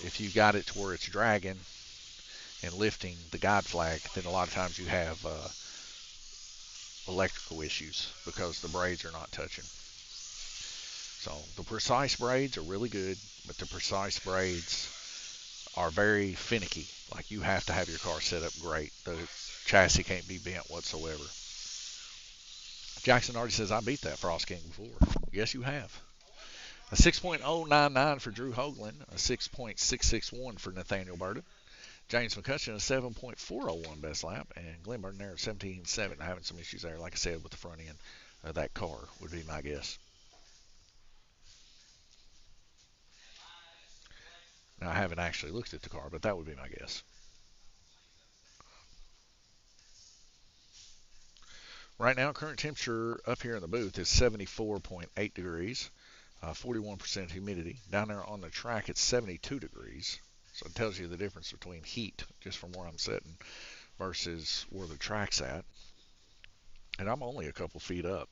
If you got it to where it's dragging and lifting the guide flag, then a lot of times you have electrical issues because the braids are not touching. So the precise braids are really good, but the precise braids are very finicky. Like, you have to have your car set up great. The chassis can't be bent whatsoever. Jackson already says, I beat that Frost King before. Yes, you have. A 6.099 for Drew Hoagland, a 6.661 for Nathaniel Burden. James McCutcheon, a 7.401 best lap, and Glenn Burden there, 17.7. Having some issues there, like I said, with the front end of that car, would be my guess. Now, I haven't actually looked at the car, but that would be my guess. Right now, current temperature up here in the booth is 74.8 degrees, 41% humidity. Down there on the track, it's 72 degrees. So it tells you the difference between heat, just from where I'm sitting, versus where the track's at. And I'm only a couple feet up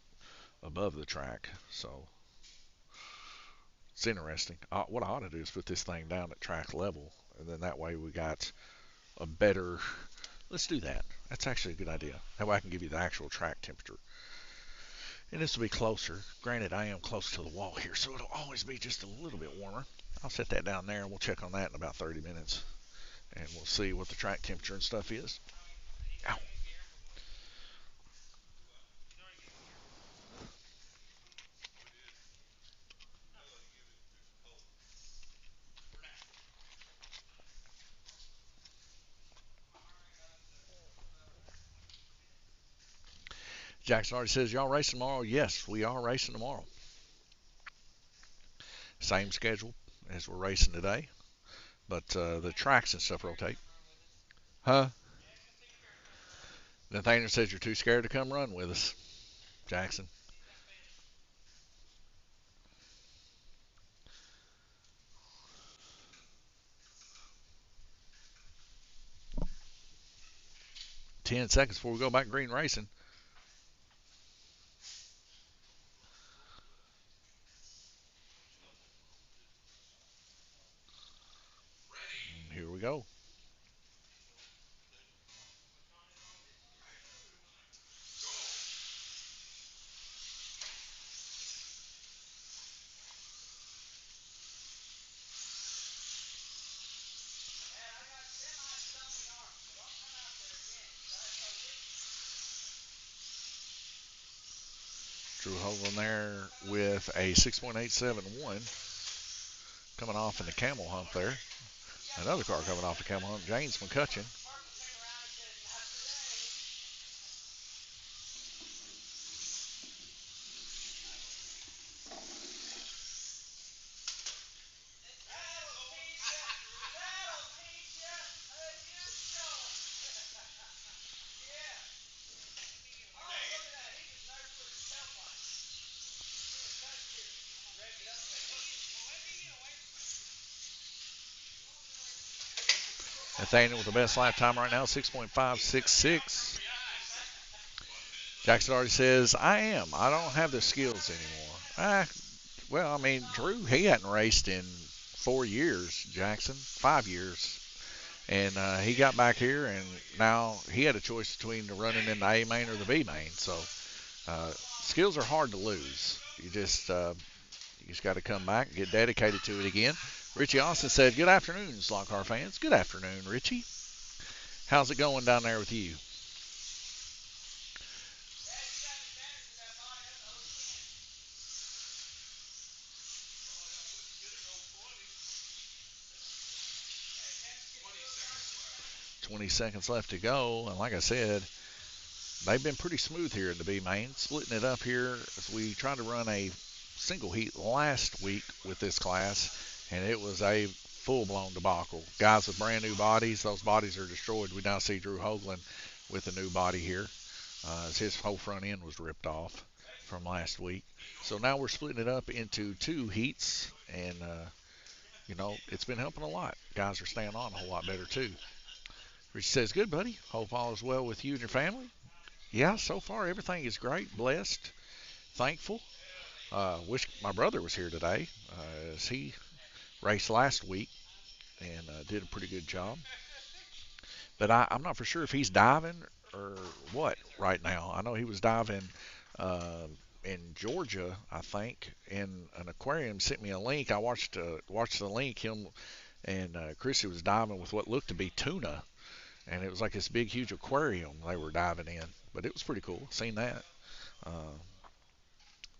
above the track, so it's interesting. What I ought to do is put this thing down at track level, and then that way we got a better... Let's do that. That's actually a good idea. That way I can give you the actual track temperature. And this will be closer. Granted, I am close to the wall here, so it'll always be just a little bit warmer. I'll set that down there, and we'll check on that in about 30 minutes. And we'll see what the track temperature and stuff is. Ow. Jackson already says, y'all racing tomorrow? Yes, we are racing tomorrow. Same schedule as we're racing today, but the tracks and stuff rotate. Huh? Nathaniel says you're too scared to come run with us, Jackson. Ten seconds before we go back green racing. Here we go. Drew Hoagland there with a 6.871 coming off in the camel hump there. Another car coming off the camel hump, James McCutcheon. Nathaniel with the best lap time right now, 6.566. Jackson already says, I am. I don't have the skills anymore. Well, I mean, Drew, he hadn't raced in 4 years, Jackson, 5 years. And he got back here, and now he had a choice between running in the A main or the B main. So skills are hard to lose. You just got to come back and get dedicated to it again. Richie Austin said, good afternoon, Slot Car fans. Good afternoon, Richie. How's it going down there with you? $20 seconds left to go. And like I said, they've been pretty smooth here in the B main, splitting it up here as we tried to run a single heat last week with this class, and it was a full-blown debacle. Guys with brand new bodies, those bodies are destroyed. We now see Drew Hoagland with a new body here, as his whole front end was ripped off from last week. So now we're splitting it up into 2 heats, and it's been helping a lot. Guys are staying on a whole lot better too. Richie says, good buddy. Hope all is well with you and your family. yeah, so far everything is great. Blessed, thankful. Wish my brother was here today, as he raced last week and did a pretty good job. But I'm not for sure if he's diving or what right now. I know he was diving uh, in Georgia, I think, in an aquarium. Sent me a link. I watched the link. Him and Chrissy was diving with what looked to be tuna, and it was like this big, huge aquarium they were diving in. But it was pretty cool. Seen that. Uh,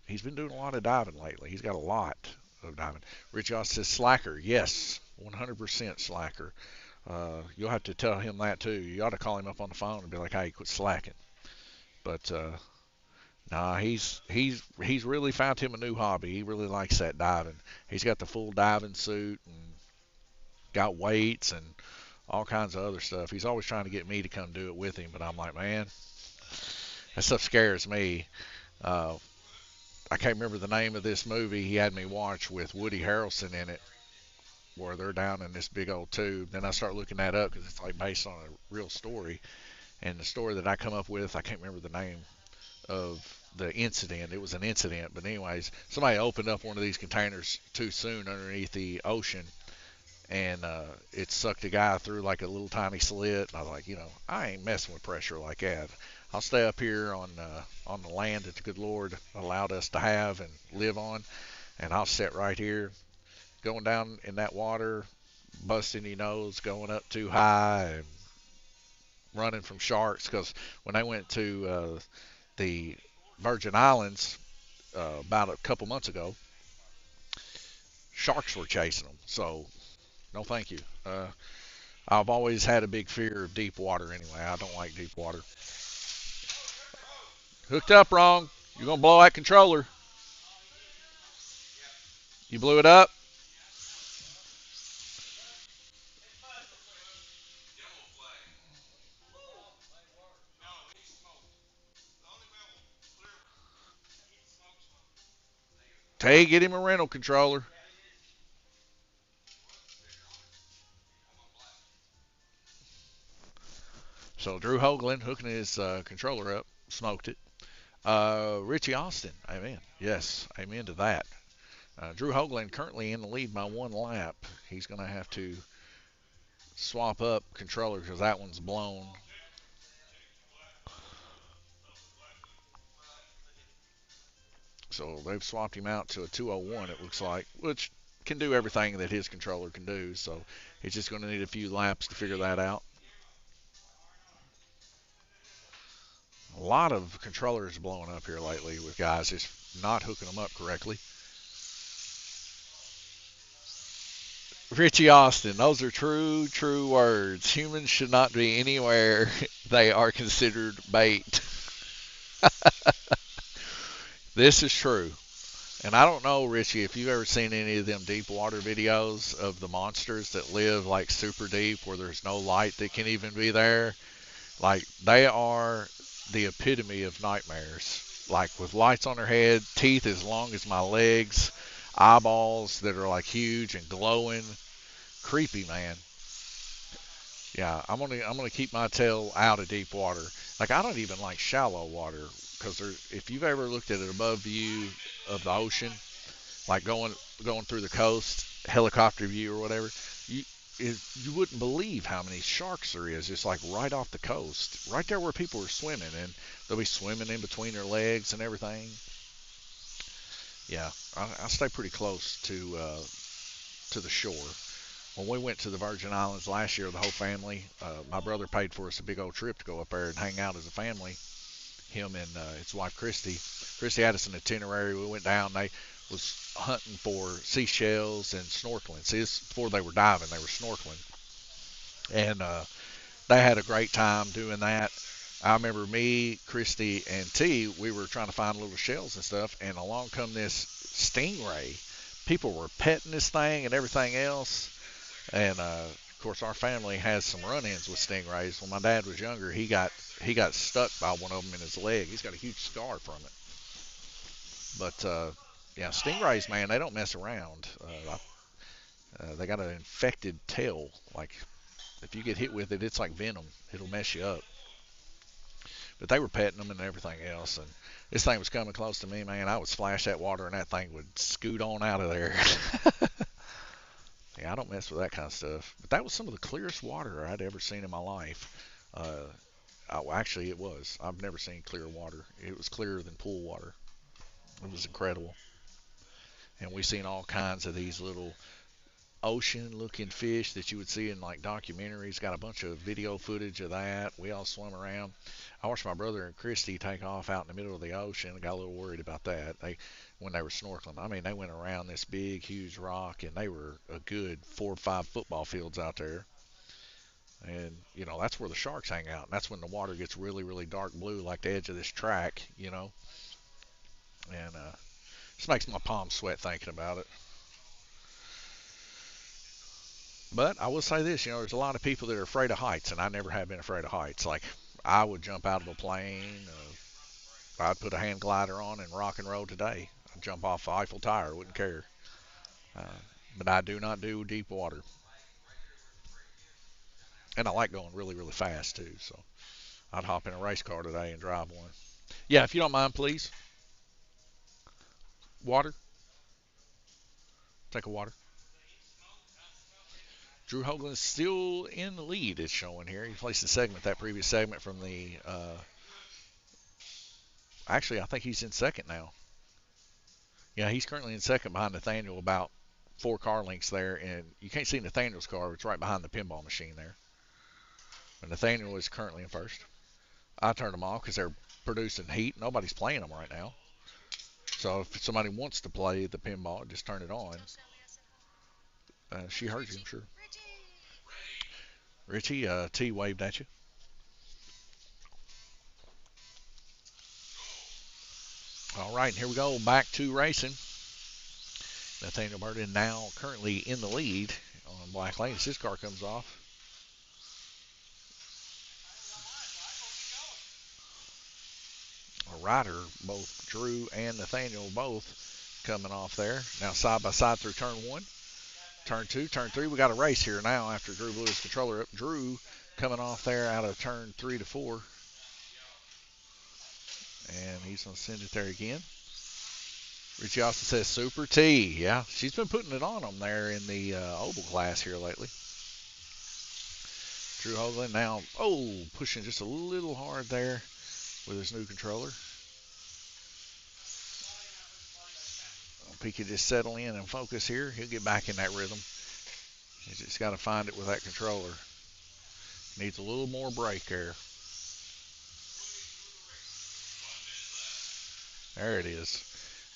he's been doing a lot of diving lately. He's got a lot of diving. Rich Oss says slacker. Yes, 100% slacker. You'll have to tell him that too. You ought to call him up on the phone and be like, "Hey, quit slacking." But nah, he's really found him a new hobby. He really likes that diving. He's got the full diving suit and got weights and all kinds of other stuff. He's always trying to get me to come do it with him, but I'm like, man, that stuff scares me. Uh, I can't remember the name of this movie he had me watch with Woody Harrelson in it, where they're down in this big old tube. Then I start looking that up because it's like based on a real story. And the story that I come up with, I can't remember the name of the incident. It was an incident, but anyways, somebody opened up one of these containers too soon underneath the ocean, and it sucked a guy through like a little tiny slit. And I was like, I ain't messing with pressure like that. I'll stay up here on the land that the good Lord allowed us to have and live on, and I'll sit right here, going down in that water, busting your nose, going up too high, and running from sharks. Because when they went to the Virgin Islands about a couple months ago, sharks were chasing them. So, no thank you. I've always had a big fear of deep water anyway. I don't like deep water. Hooked up wrong. You're going to blow that controller. You blew it up? Tay, get him a rental controller. So, Drew Hoagland hooking his controller up, smoked it. Richie Austin, amen. Yes, amen to that. Drew Hoagland currently in the lead by one lap. He's going to have to swap up controller because that one's blown. So they've swapped him out to a 201, it looks like, which can do everything that his controller can do. So he's just going to need a few laps to figure that out. A lot of controllers blowing up here lately with guys just not hooking them up correctly. Richie Austin, those are true, true words. Humans should not be anywhere they are considered bait. This is true. And I don't know, Richie, if you've ever seen any of them deep water videos of the monsters that live like super deep where there's no light that can even be there. Like, they are the epitome of nightmares. Like, with lights on their head, teeth as long as my legs, eyeballs that are like huge and glowing. Creepy, man. Yeah, I'm gonna keep my tail out of deep water. Like, I don't even like shallow water because if you've ever looked at an above view of the ocean, like going through the coast, helicopter view or whatever, you you wouldn't believe how many sharks there is just like right off the coast, right there where people are swimming, and they'll be swimming in between their legs and everything. Yeah, I stay pretty close to the shore. When we went to the Virgin Islands last year, the whole family, my brother paid for us a big old trip to go up there and hang out as a family. Him and his wife Christy. Christy had us an itinerary. We went down. They was hunting for seashells and snorkeling. See, this before they were diving, they were snorkeling, and they had a great time doing that. I remember me, Christy, and T. We were trying to find little shells and stuff, and along come this stingray. People were petting this thing and everything else, and of course our family has some run-ins with stingrays. When my dad was younger, he got stuck by one of them in his leg. He's got a huge scar from it. But yeah, stingrays, man, they don't mess around. They got an infected tail. Like, if you get hit with it, it's like venom. It'll mess you up. But they were petting them and everything else. And this thing was coming close to me, man. I would splash that water and that thing would scoot on out of there. Yeah, I don't mess with that kind of stuff. But that was some of the clearest water I'd ever seen in my life. Actually, it was. I've never seen clear water. It was clearer than pool water. It was incredible. And we seen all kinds of these little ocean-looking fish that you would see in like documentaries. Got a bunch of video footage of that. We all swam around. I watched my brother and Christy take off out in the middle of the ocean. I got a little worried about that. When they were snorkeling, I mean, they went around this big, huge rock, and they were a good 4 or 5 football fields out there. And you know that's where the sharks hang out. And that's when the water gets really, really dark blue, like the edge of this track. You know, and this makes my palms sweat thinking about it. But I will say this, you know, there's a lot of people that are afraid of heights, and I never have been afraid of heights. Like, I would jump out of a plane. I'd put a hand glider on and rock and roll today. I'd jump off the Eiffel Tower, wouldn't care. Uh, but I do not do deep water. And I like going really, really fast, too. So I'd hop in a race car today and drive one. Yeah, if you don't mind, please. Water. Take a water. Drew Hoagland's still in the lead, it's showing here. He placed the segment, that previous segment from the. Actually, I think he's in second now. Yeah, he's currently in second behind Nathaniel, about 4 car lengths there. And you can't see Nathaniel's car, it's right behind the pinball machine there. But Nathaniel is currently in first. I turned them off because they're producing heat. Nobody's playing them right now. So if somebody wants to play the pinball, just turn it on. She heard you, I'm sure. Richie, T waved at you. All right, here we go. Back to racing. Nathaniel Burden now currently in the lead on Black Lane as his car comes off. A rider, both Drew and Nathaniel both coming off there. Now side by side through turn 1. Turn 2, turn 3. We got a race here now after Drew blew his controller up. Drew coming off there out of turn 3 to 4. And he's going to send it there again. Richie also says Super T. Yeah, she's been putting it on them there in the oval class here lately. Drew Hoagland now, pushing just a little hard there with his new controller. He could just settle in and focus here. He'll get back in that rhythm. He's just got to find it with that controller. Needs a little more brake there. There it is.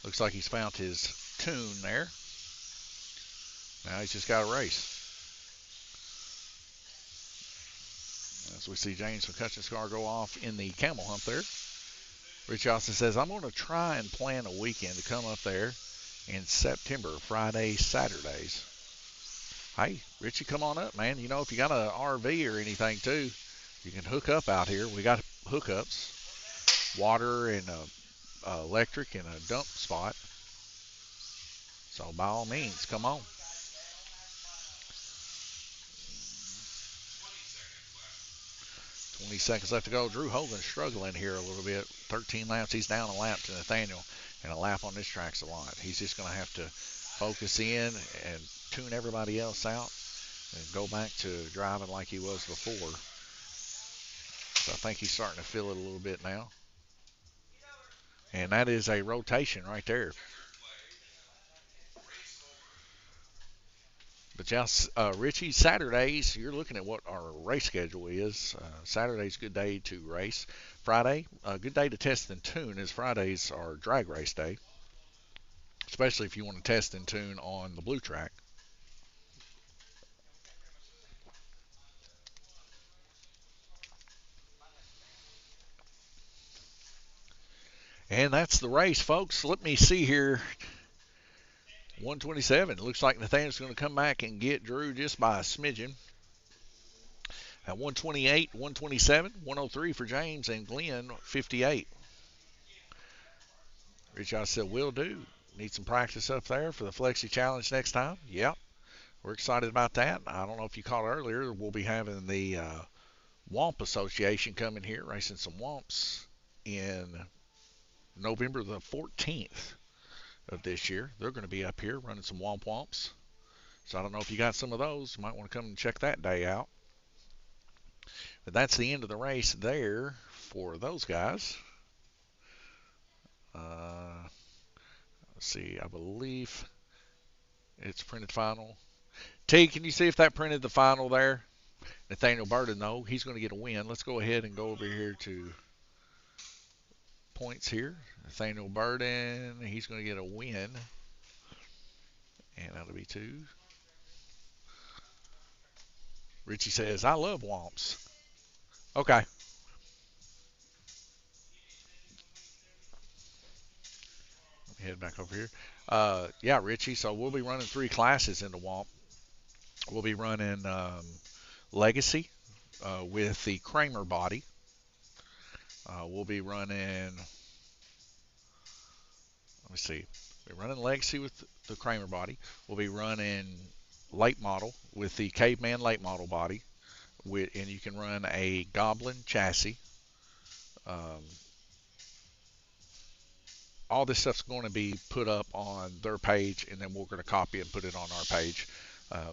Looks like he's found his tune there. Now he's just got to race. As we see James McCutcheon's car go off in the camel hump there. Rich Austin says, I'm going to try and plan a weekend to come up there in September, Fridays, Saturdays. Hey, Richie, come on up, man. You know, if you got an RV or anything, too, you can hook up out here. We got hookups, water and electric and a dump spot. So, by all means, come on. 20 seconds left to go. Drew Hoagland struggling here a little bit. 13 laps. He's down a lap to Nathaniel. And a lap on this track's a lot. He's just going to have to focus in and tune everybody else out and go back to driving like he was before. So I think he's starting to feel it a little bit now. And that is a rotation right there. But yeah, Richie, Saturdays, you're looking at what our race schedule is. Saturday's a good day to race. Friday, a good day to test and tune, as Fridays are drag race day, especially if you want to test and tune on the blue track. And that's the race, folks. Let me see here. 127. Looks like Nathaniel's going to come back and get Drew just by a smidgen. At 128, 127, 103 for James, and Glenn, 58. Rich, I said, will do. Need some practice up there for the Flexi Challenge next time. Yep. We're excited about that. I don't know if you caught earlier, we'll be having the Womp Association coming here, racing some Womps in November the 14th of this year. They're going to be up here running some Womp Womps. So I don't know if you got some of those. You might want to come and check that day out. But that's the end of the race there for those guys. Let's see, I believe it's printed final. T, can you see if that printed the final there? Nathaniel Burden, though, he's going to get a win. Let's go ahead and go over here to points here. Nathaniel Burden, he's going to get a win. And that'll be 2. Richie says, I love Womps. Okay. Let me head back over here. Yeah, Richie, so we'll be running 3 classes in the Womp. We'll be running Legacy with the Kramer body. We'll be running, let me see, we're running Legacy with the Kramer body. We'll be running late model with the Caveman late model body. And you can run a Goblin chassis. All this stuff's going to be put up on their page, and then we're going to copy it and put it on our page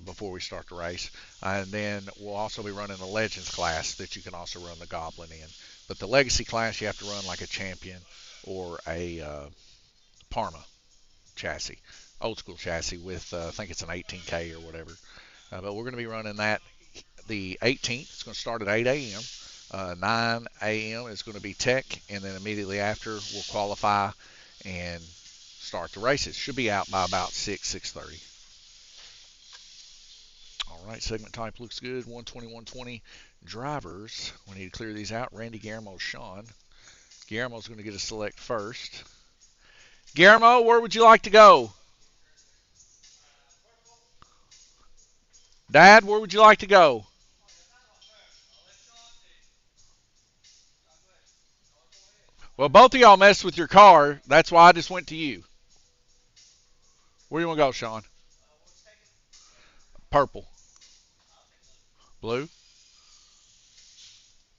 before we start the race. And then we'll also be running a Legends class that you can also run the Goblin in. But the Legacy class, you have to run like a Champion or a Parma chassis, old school chassis with, I think it's an 18K or whatever. But we're going to be running that the 18th. It's going to start at 8 a.m. 9 a.m. is going to be tech, and then immediately after we'll qualify and start the races. Should be out by about 6:30. All right, segment type looks good. 120 drivers. We need to clear these out. Randy, Guillermo, Sean. Guillermo's going to get a select first. Guillermo, where would you like to go? Dad, where would you like to go? Well, both of y'all messed with your car. That's why I just went to you. Where do you want to go, Sean? Purple. Blue.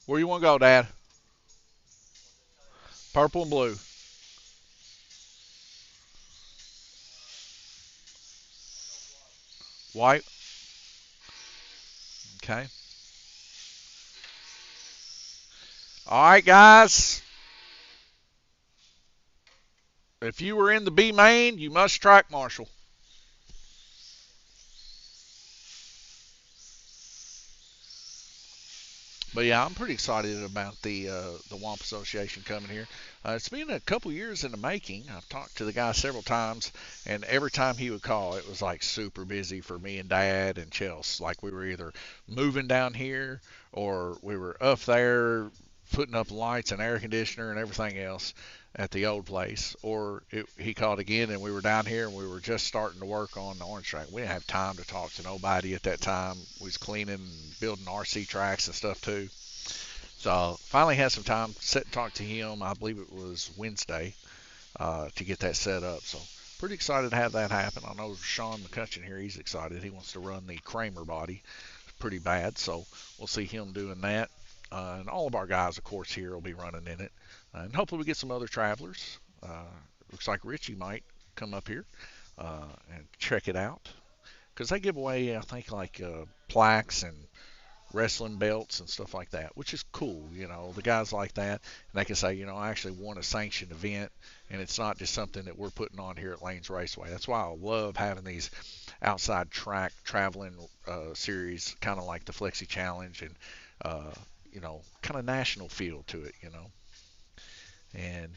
Where do you want to go, Dad? Purple and blue. White. Okay. All right, guys. If you were in the B main, you must track marshal. But yeah, I'm pretty excited about the Womp Association coming here. It's been a couple years in the making. I've talked to the guy several times, and every time he would call, it was like super busy for me and Dad and Chelsea. Like we were either moving down here or we were up there putting up lights and air conditioner and everything else at the old place, or he called again and we were down here and we were just starting to work on the orange track. We didn't have time to talk to nobody at that time. We was cleaning and building RC tracks and stuff too. So finally had some time, sit and talk to him. I believe it was Wednesday to get that set up. So pretty excited to have that happen. I know Sean McCutcheon here, he's excited. He wants to run the Kramer body pretty bad, so we'll see him doing that. And all of our guys, of course, here will be running in it. And hopefully we get some other travelers. Looks like Richie might come up here and check it out. Because they give away, I think, like plaques and wrestling belts and stuff like that, which is cool. You know, the guys like that, and they can say, you know, I actually won a sanctioned event, and it's not just something that we're putting on here at Lanes Raceway. That's why I love having these outside track traveling series, kind of like the Flexi Challenge, and you know, kind of national feel to it, you know. And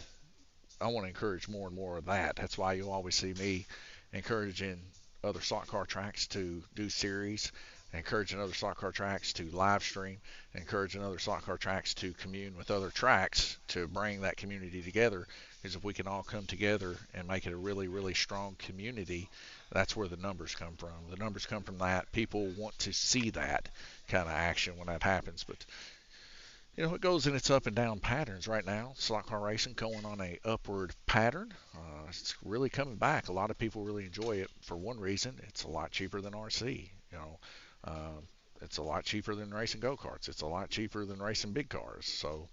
I want to encourage more and more of that. That's why you'll always see me encouraging other slot car tracks to do series, encouraging other slot car tracks to live stream, encouraging other slot car tracks to commune with other tracks to bring that community together. Because if we can all come together and make it a really, really strong community, that's where the numbers come from. The numbers come from that. People want to see that kind of action when that happens. But you know, it goes in its up and down patterns right now. Slot car racing going on a upward pattern. It's really coming back. A lot of people really enjoy it for one reason. It's a lot cheaper than RC. You know, It's a lot cheaper than racing go-karts. It's a lot cheaper than racing big cars. So,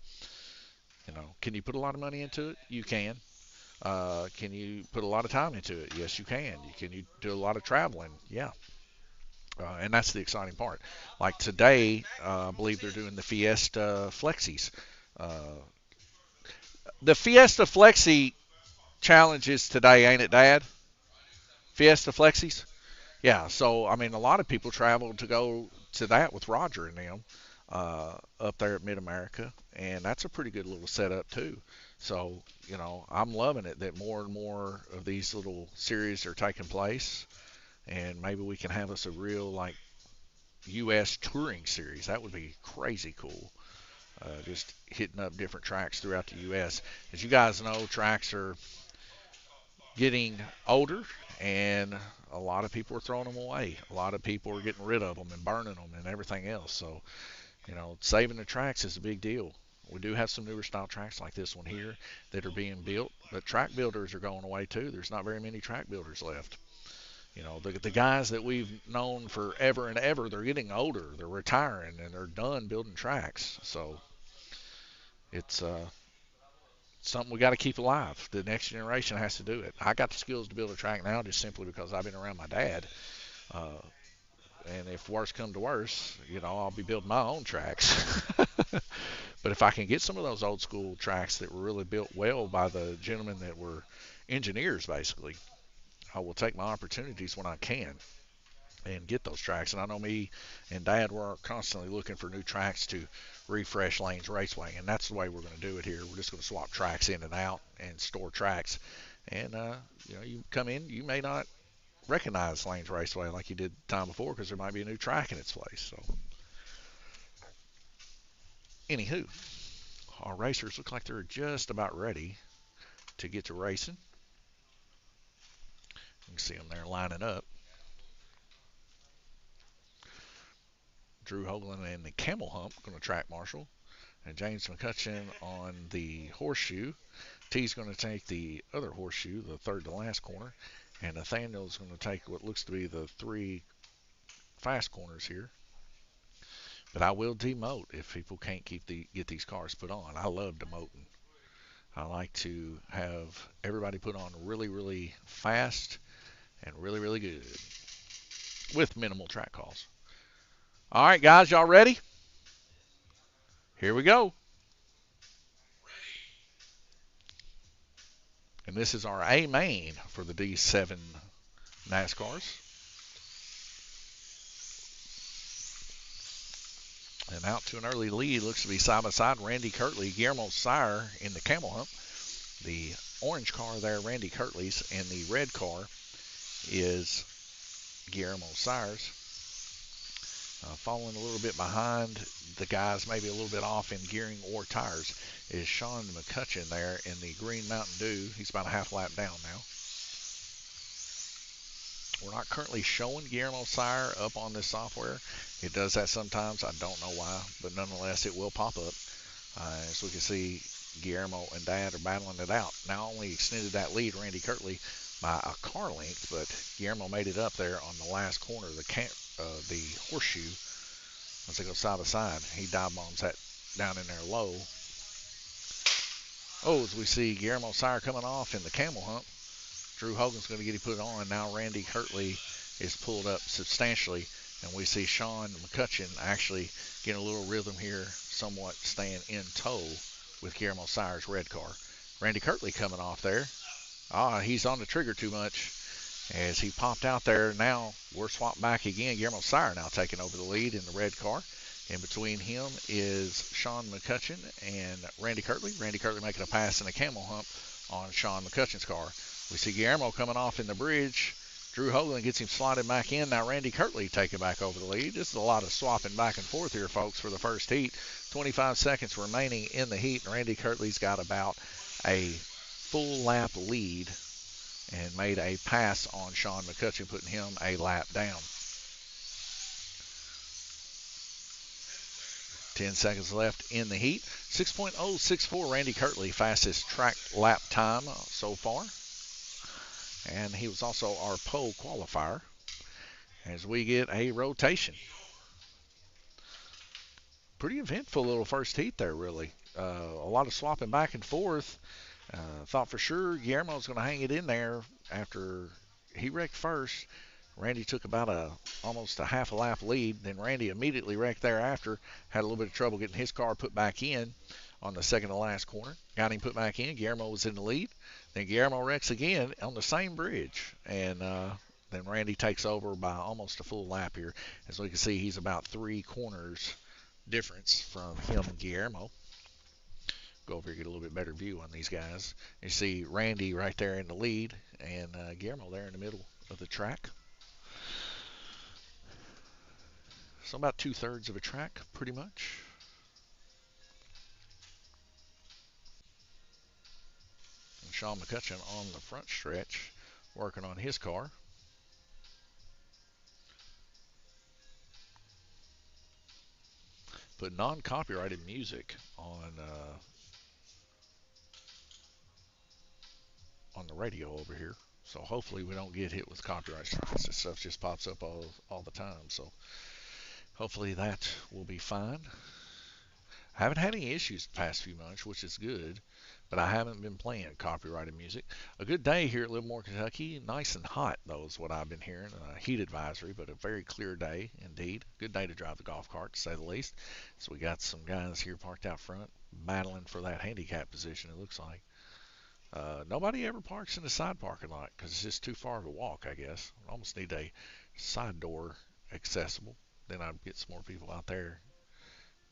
can you put a lot of money into it? You can. Can you put a lot of time into it? Yes, you can. Can you do a lot of traveling? Yeah. And that's the exciting part. Like today, I believe they're doing the Fiesta Flexis. Uh, the Fiesta Flexi challenge is today, ain't it, Dad? Fiesta Flexis? Yeah, so I mean, a lot of people travel to go to that with Roger and them up there at Mid America, and that's a pretty good little setup too. So, I'm loving it that more and more of these little series are taking place, and maybe we can have us a real like U.S. touring series. That would be crazy cool. Just hitting up different tracks throughout the U.S. As you guys know, tracks are getting older, and a lot of people are throwing them away. A lot of people are getting rid of them and burning them and everything else. So, saving the tracks is a big deal. We do have some newer style tracks like this one here that are being built, but track builders are going away too. There's not very many track builders left. The guys that we've known forever and ever, they're getting older, they're retiring, and they're done building tracks. So it's something we got to keep alive. The next generation has to do it. I got the skills to build a track now just simply because I've been around my dad. Uh, and if worse come to worse, I'll be building my own tracks. But if I can get some of those old school tracks that were really built well by the gentlemen that were engineers, basically, I will take my opportunities when I can and get those tracks. And I know me and Dad were constantly looking for new tracks to refresh Lanes Raceway, and that's the way we're going to do it here. We're just going to swap tracks in and out and store tracks. And you come in, you may not recognize Lanes Raceway like you did the time before because there might be a new track in its place. So, anywho, our racers look like they're just about ready to get to racing. You can see them there lining up. Drew Hoagland in the camel hump going to track marshal, and James McCutcheon on the horseshoe. T's going to take the other horseshoe, the third to last corner, and Nathaniel's going to take what looks to be the 3 fast corners here. But I will demote if people can't get these cars put on. I love demoting. I like to have everybody put on really, really fast and really, really good with minimal track calls. All right, guys, y'all ready? Here we go. And this is our A main for the D7 NASCARs. And out to an early lead, looks to be side by side, Randy Kirtley, Guillermo Sire in the camel hump. The orange car there, Randy Kirtley's, and the red car is Guillermo Sire's. Following a little bit behind the guys, maybe a little bit off in gearing or tires, is Sean McCutcheon there in the green Mountain Dew. He's about a half lap down now. We're not currently showing Guillermo Sire up on this software. It does that sometimes. I don't know why, but nonetheless, it will pop up. As we can see, Guillermo and Dad are battling it out. Now only extended that lead, Randy Kirtley, by a car length, but Guillermo made it up there on the last corner of the horseshoe. Once they go side by side, he dive bombs that down in there low. As we see Guillermo Sire coming off in the camel hump, Drew Hogan's going to get him put on. Now Randy Kirtley is pulled up substantially, and we see Sean McCutcheon actually getting a little rhythm here, somewhat staying in tow with Guillermo Sire's red car. Randy Kirtley coming off there. He's on the trigger too much as he popped out there. Now we're swapped back again. Guillermo Sire now taking over the lead in the red car. In between him is Sean McCutcheon and Randy Kirtley. Randy Kirtley making a pass in the camel hump on Sean McCutcheon's car. We see Guillermo coming off in the bridge. Drew Hoagland gets him slotted back in. Now Randy Kirtley taking back over the lead. This is a lot of swapping back and forth here, folks, for the first heat. 25 seconds remaining in the heat, and Randy Kirtley's got about a full lap lead and made a pass on Sean McCutcheon, putting him a lap down. 10 seconds left in the heat. 6.064 Randy Kirtley, fastest track lap time so far. And he was also our pole qualifier as we get a rotation. pretty eventful little first heat there, really. A lot of swapping back and forth. Thought for sure Guillermo was going to hang it in there after he wrecked first. Randy took about almost a half a lap lead. Then Randy immediately wrecked thereafter. Had a little bit of trouble getting his car put back in on the second to last corner. Got him put back in. Guillermo was in the lead. Then Guillermo wrecks again on the same bridge. And then Randy takes over by almost a full lap here. As we can see, he's about 3 corners difference from him and Guillermo. Go over here, get a little bit better view on these guys. You see Randy right there in the lead and Guillermo there in the middle of the track. So about 2/3 of a track, pretty much. And Sean McCutcheon on the front stretch, working on his car. Put non-copyrighted music on the radio over here. So hopefully we don't get hit with copyright strikes. This stuff just pops up all the time. So hopefully that will be fine. I haven't had any issues the past few months, which is good, but I haven't been playing copyrighted music. A good day here at Livermore, Kentucky. Nice and hot, though, is what I've been hearing. Heat advisory, but a very clear day indeed. Good day to drive the golf cart, to say the least. So we got some guys here parked out front, battling for that handicap position, it looks like. Nobody ever parks in the side parking lot because it's just too far to walk, I guess. I almost need a side door accessible. Then I'd get some more people out there.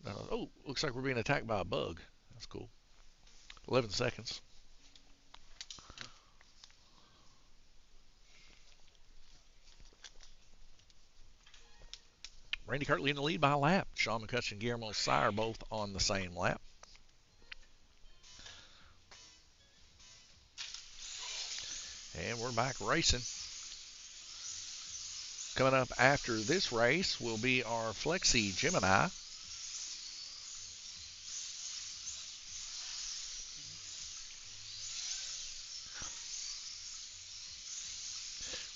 Oh, looks like we're being attacked by a bug. That's cool. 11 seconds. Randy Kirtley in the lead by a lap. Sean McCutcheon and Guillermo Sire both on the same lap. And we're back racing. Coming up after this race will be our Flexi Gemini.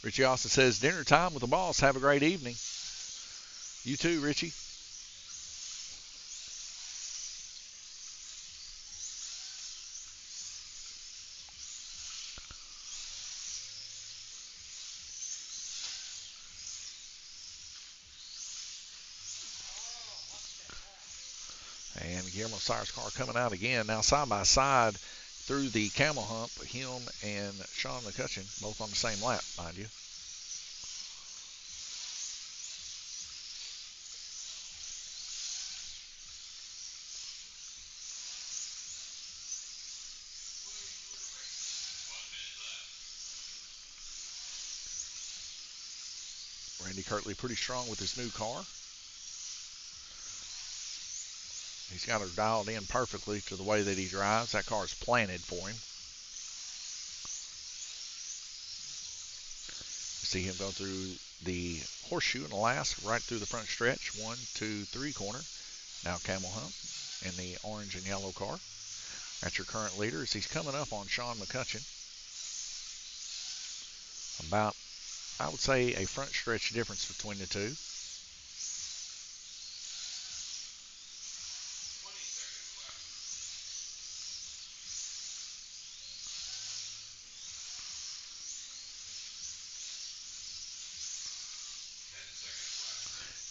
Richie Austin says, dinner time with the boss. Have a great evening. You too, Richie. And Guillermo Sire's car coming out again. Now side by side through the camel hump, him and Sean McCutcheon, both on the same lap, mind you. Randy Kirtley pretty strong with his new car. He's got her dialed in perfectly to the way that he drives. That car's planted for him. You see him go through the horseshoe in the last, right through the front stretch. 1, 2, 3 corner. Now camel hump in the orange and yellow car. That's your current leader as he's coming up on Sean McCutcheon. About, I would say, a front stretch difference between the two.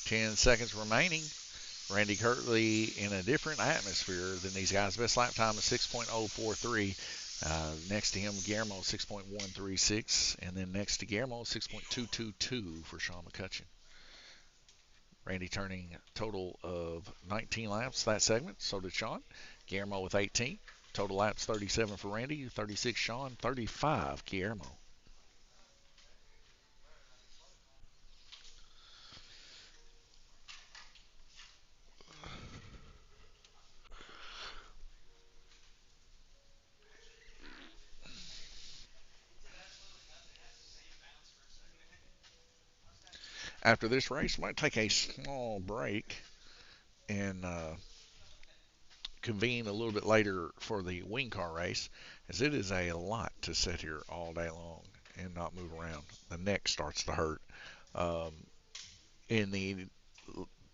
10 seconds remaining. Randy Kirtley in a different atmosphere than these guys. Best lap time is 6.043. Next to him, Guillermo, 6.136. And then next to Guillermo, 6.222 for Sean McCutcheon. Randy turning a total of 19 laps that segment. So did Sean. Guillermo with 18. Total laps 37 for Randy, 36 Sean, 35 Guillermo. After this race, we might take a small break and convene a little bit later for the wing car race, as it is a lot to sit here all day long and not move around. The neck starts to hurt. In the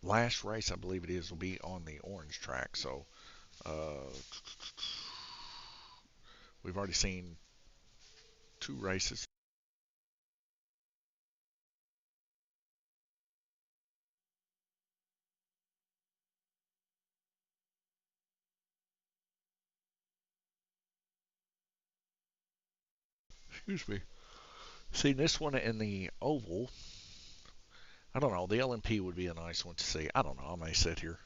last race, I believe it is, will be on the orange track. So we've already seen 2 races. Excuse me. See, this one in the oval, I don't know. The LMP would be a nice one to see. I don't know. I may sit here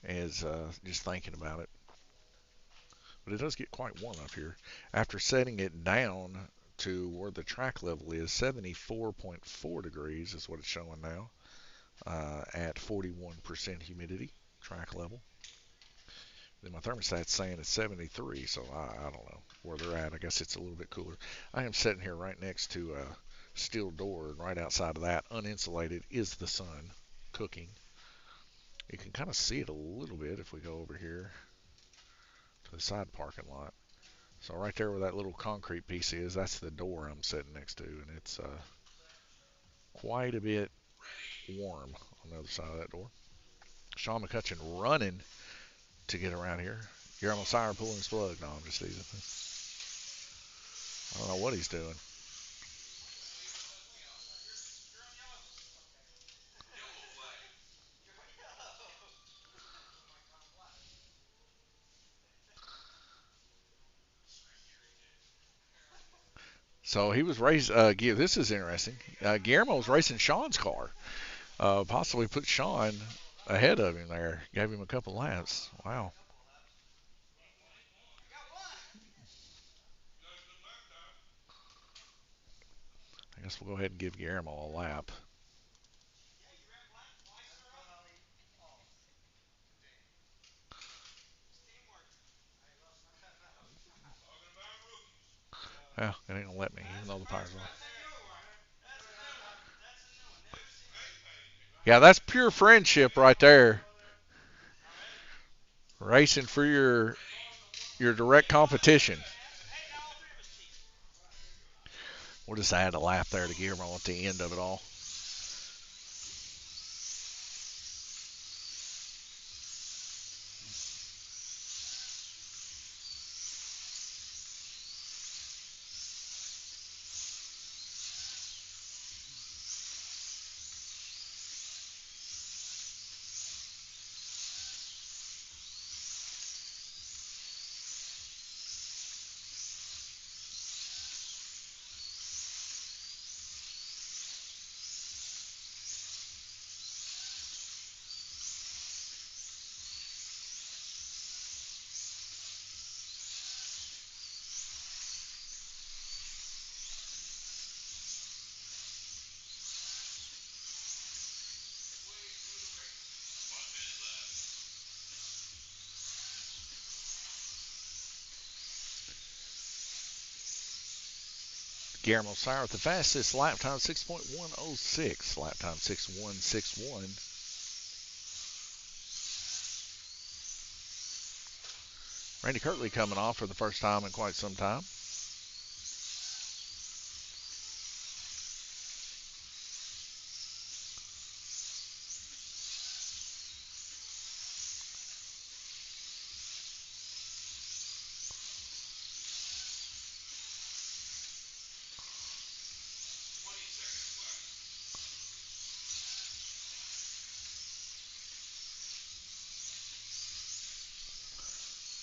as just thinking about it. But it does get quite warm up here. After setting it down to where the track level is, 74.4 degrees is what it's showing now, at 41% humidity, track level. Then my thermostat's saying it's 73, so I don't know where they're at. I guess it's a little bit cooler. I am sitting here right next to a steel door, and right outside of that, uninsulated, is the sun cooking. You can kind of see it a little bit if we go over here to the side parking lot. So right there where that little concrete piece is, that's the door I'm sitting next to, and it's quite a bit warm on the other side of that door. Sean McCutcheon running to get around here. Guillermo Sire pulling his plug. No, I'm just teasing. I don't know what he's doing. So he was racing. This is interesting. Guillermo was racing Sean's car. Possibly put Sean ahead of him there. Gave him a couple laps. Wow. I guess we'll go ahead and give Guillermo a lap. Yeah, it ain't gonna let me, even though the power's on. Yeah, that's pure friendship right there. Racing for your direct competition. We'll just add a lap there to Guillermo at the end of it all. 'Guillermo Sire with the fastest lap time, 6.106. Lap time 6.161. Randy Kirtley coming off for the first time in quite some time.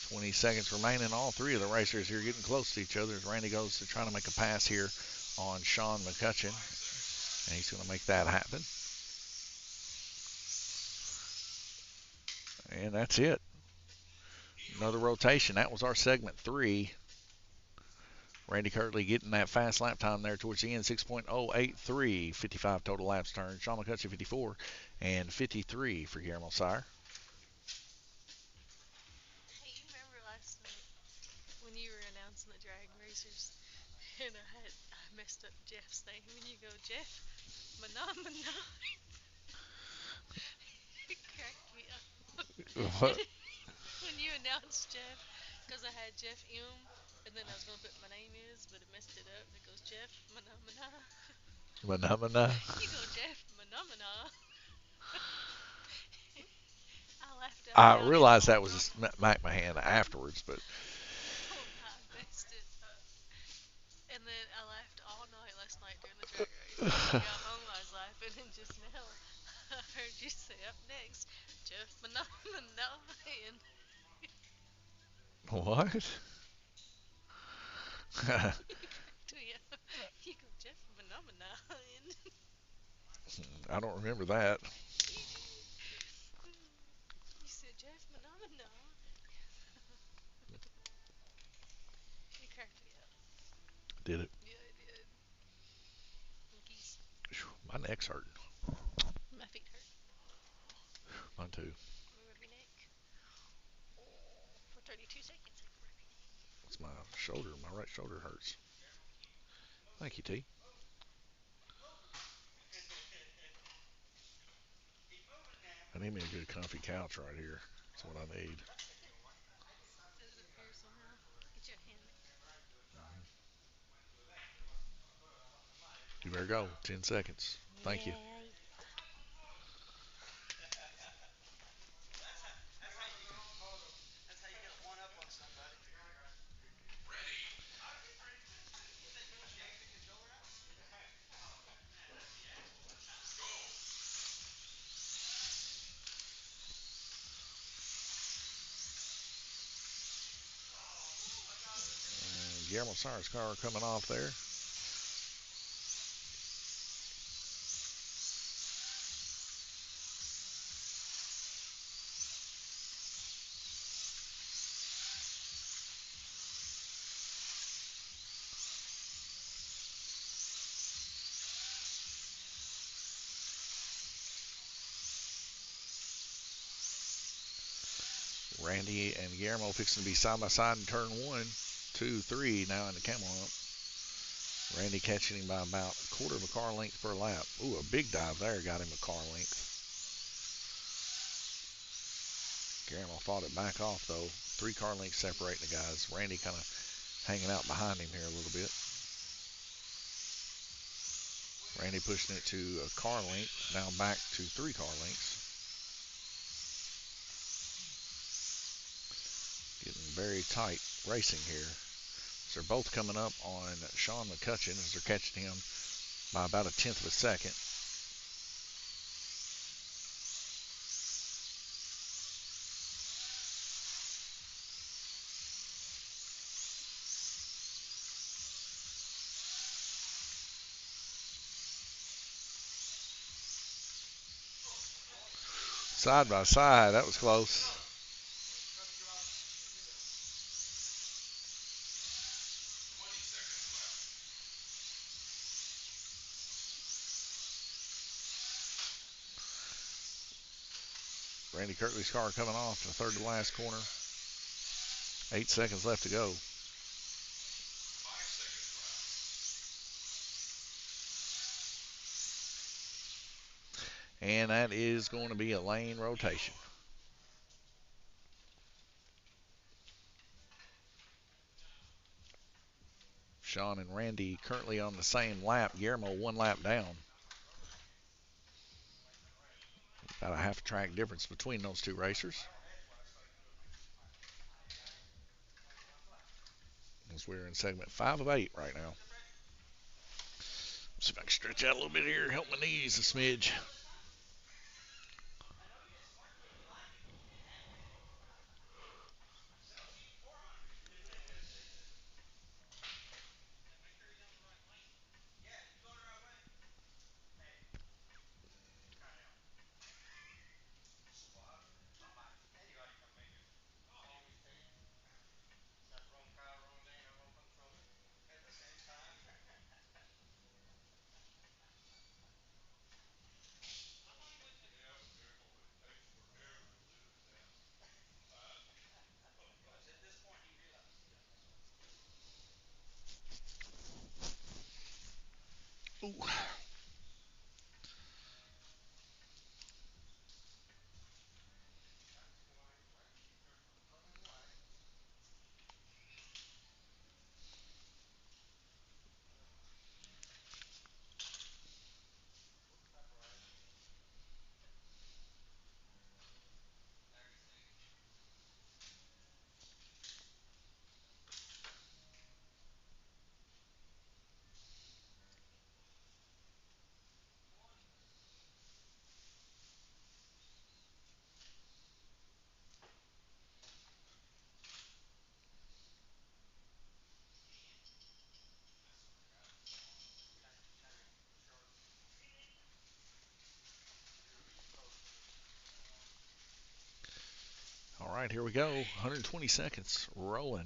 20 seconds remaining. All three of the racers here getting close to each other as Randy goes to try to make a pass here on Sean McCutcheon. And he's going to make that happen. And that's it. Another rotation. That was our segment 3. Randy Kirtley getting that fast lap time there towards the end, 6.083, 55 total laps turned. Sean McCutcheon 54 and 53 for Guillermo Sire. Hey, you remember last night when you were announcing the drag racers, and I messed up Jeff's name, and you go, Jeff, Manamana. It cracked me up. When you announced Jeff, because I had Jeff M, and then I was gonna put my name is, but it messed it up. It goes Jeff Manamana. Phenomena. You go Jeff Manamana. fell I down in realized all that was the. a smack my hand afterwards, but I messed it up. And then I laughed all night last night during the drag race. And when I got home, I was laughing. And just now, I heard you say up next, Jeff Phenomenon. And what? you cracked me up. You go, Jeff Phenomenon. I don't remember that. You did. You said Jeff Phenomenon. You cracked me up. Did it? Yeah, I did. Monkeys. My neck's hurting. My feet hurt. Mine too. Let me rub your neck. Oh, for 32 seconds, I can rub your neck. It's my shoulder. My right shoulder hurts. Thank you, T. I need me a good comfy couch right here. That's what I need. Set it up here somehow. Get you a hammock. You better go. 10 seconds. Thank you. Yeah. And Guillermo Sires car coming off there. Randy and Guillermo fixing to be side by side in turn one, two, three now in the camel hump. Randy catching him by about a quarter of a car length per lap. Ooh, a big dive there got him a car length. Guillermo fought it back off though. 3 car lengths separating the guys. Randy kind of hanging out behind him here a little bit. Randy pushing it to a car length, now back to 3 car lengths. Getting very tight racing here. So they're both coming up on Sean McCutcheon as they're catching him by about a tenth of a second. Side by side, that was close. Randy Kirtley's car coming off in the third to last corner. 8 seconds left to go. And that is going to be a lane rotation. Sean and Randy currently on the same lap. Guillermo 1 lap down. About a half a track difference between those two racers. As we're in segment 5 of 8 right now. See if I can stretch out a little bit here, help my knees a smidge. Ooh. right, here we go. 120 seconds rolling.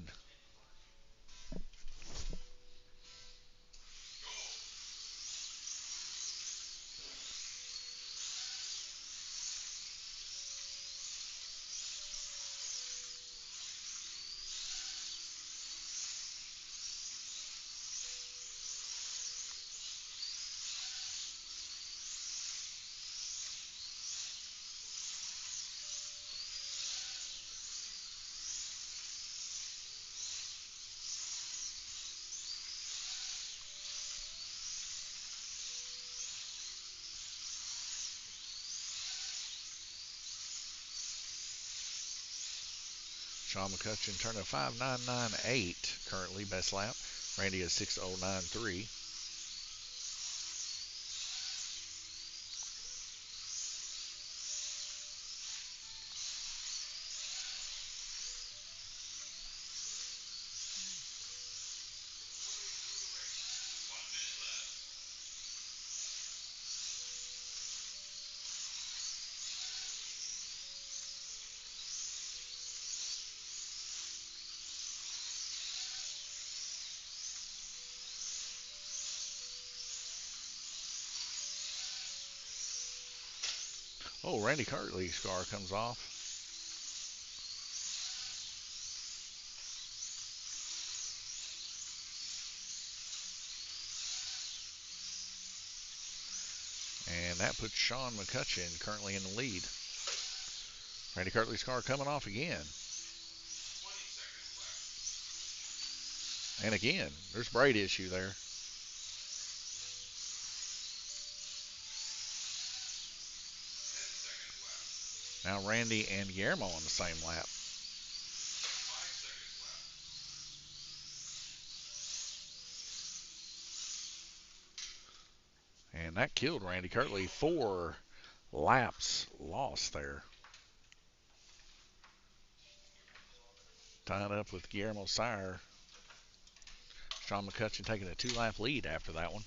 Sean McCutcheon turning a 5.998 currently, best lap. Randy is 6.093. Oh, Randy Cartley's car comes off. And that puts Sean McCutcheon currently in the lead. Randy Cartley's car coming off again. And again, there's braid issue there. Now Randy and Guillermo on the same lap. And that killed Randy Cartley. 4 laps lost there. Tying up with Guillermo Sire. Sean McCutcheon taking a 2-lap lead after that one.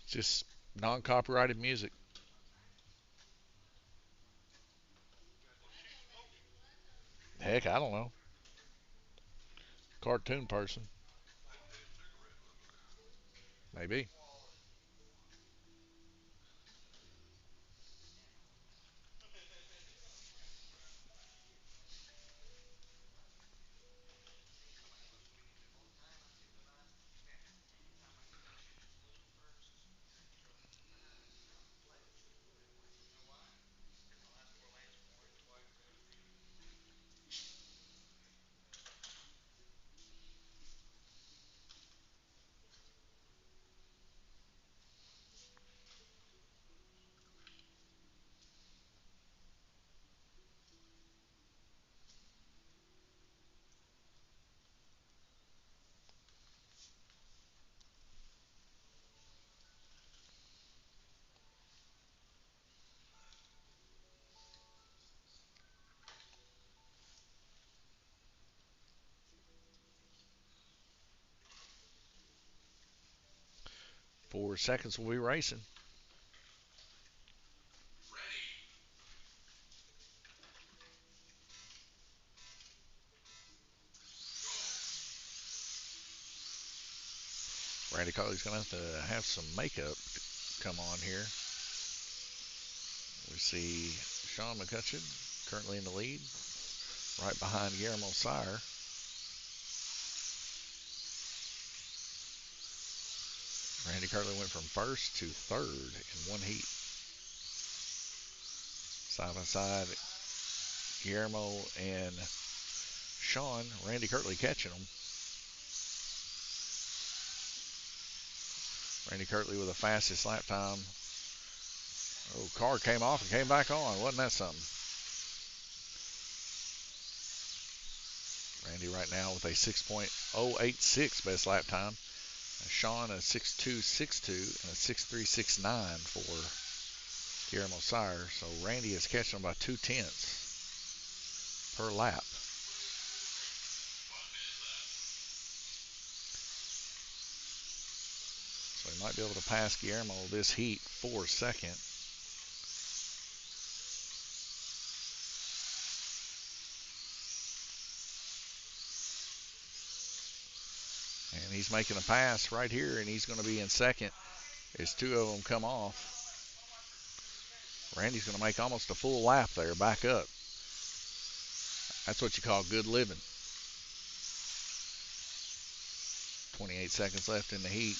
Just non-copyrighted music. Heck, I don't know. Cartoon person. Maybe. Four seconds will be racing. Randy Cartley's going to have some makeup come on here. We see Sean McCutcheon currently in the lead, right behind Guillermo Sire. Randy Cartley went from first to third in one heat. Side by side, Guillermo and Sean. Randy Cartley catching them. Randy Cartley with the fastest lap time. Oh, car came off and came back on. Wasn't that something? Randy right now with a 6.086 best lap time. Sean a 6.262 and a 6.369 for Guillermo Sire. So Randy is catching him by 0.2 per lap. So he might be able to pass Guillermo this heat for second. And he's making a pass right here, and he's going to be in second as two of them come off. Randy's going to make almost a full lap there, back up. That's what you call good living. 28 seconds left in the heat.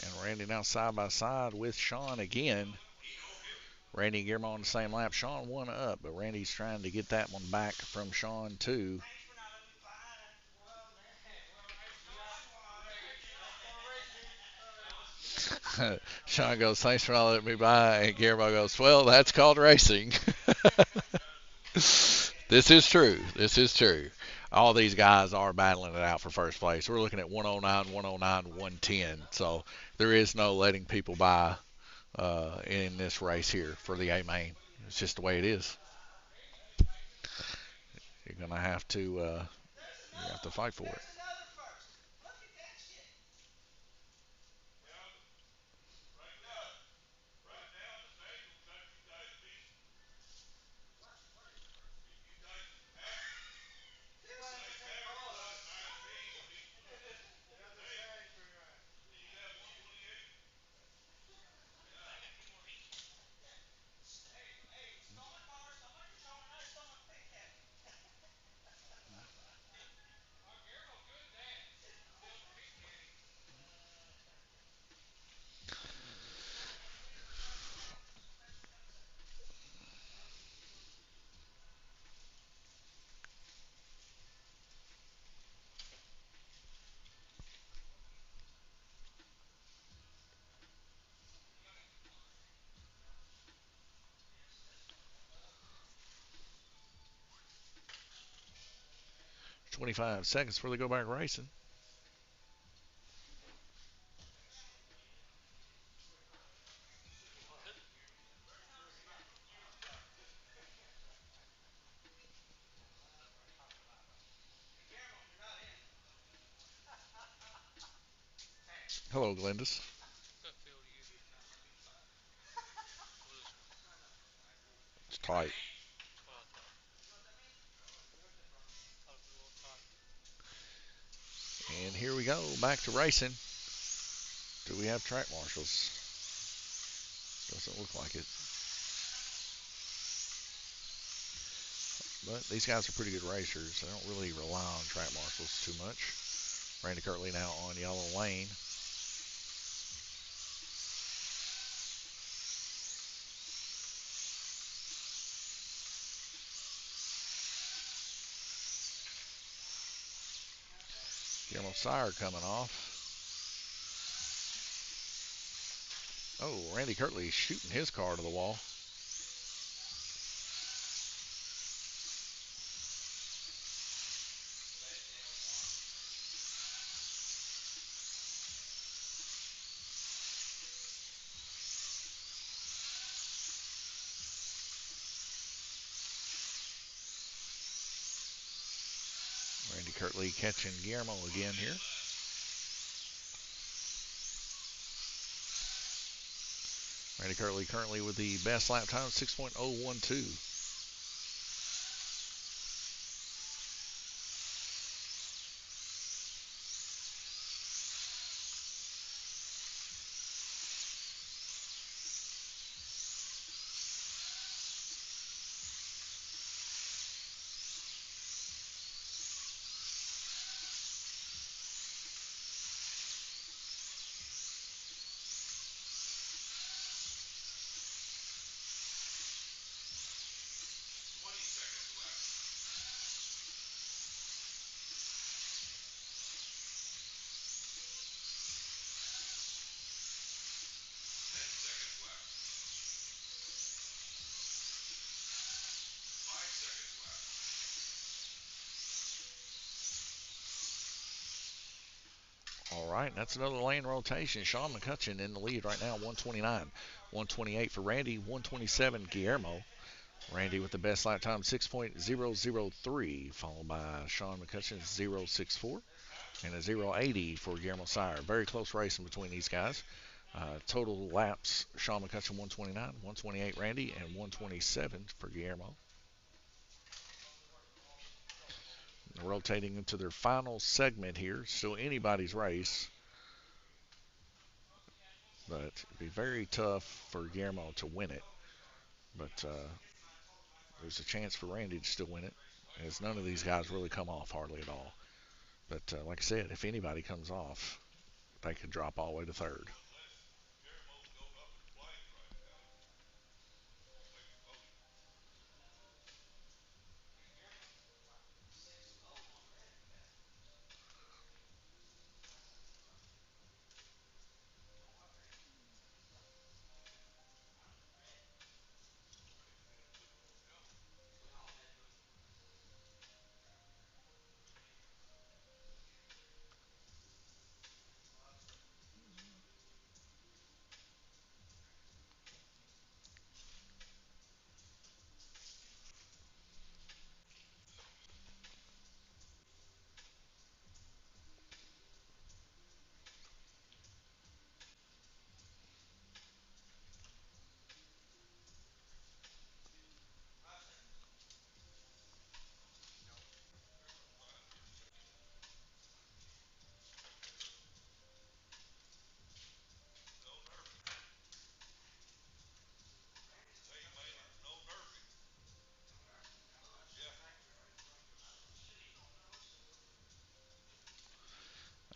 And Randy now side by side with Sean again. Randy and Guillermo on the same lap. Sean one up, but Randy's trying to get that one back from Sean too. Sean goes, thanks for not letting me by. And Guillermo goes, well, that's called racing. This is true. This is true. All these guys are battling it out for first place. We're looking at 109, 109, 110. So there is no letting people by in this race here for the A main. It's just the way it is. You're gonna have to fight for it. It's 25 seconds before they go back racing. Hello, Glendis. It's tight. And here we go, back to racing. Do we have track marshals? Doesn't look like it. But these guys are pretty good racers. They don't really rely on track marshals too much. Randy Kirtley now on yellow lane. Guillermo Sire coming off. Oh, Randy Kirtley shooting his car to the wall. Randy Kirtley catching Guillermo again here. Randy Kirtley currently with the best lap time, 6.012. All right, that's another lane rotation. Sean McCutcheon in the lead right now, 129. 128 for Randy, 127 Guillermo. Randy with the best lap time, 6.003, followed by Sean McCutcheon, 064, and a 080 for Guillermo Sire. Very close racing between these guys. Total laps, Sean McCutcheon 129, 128 Randy, and 127 for Guillermo. Rotating into their final segment here. Still anybody's race, but it'd be very tough for Guillermo to win it. But there's a chance for Randy to still win it, as none of these guys really come off hardly at all. But like I said, if anybody comes off, they could drop all the way to third.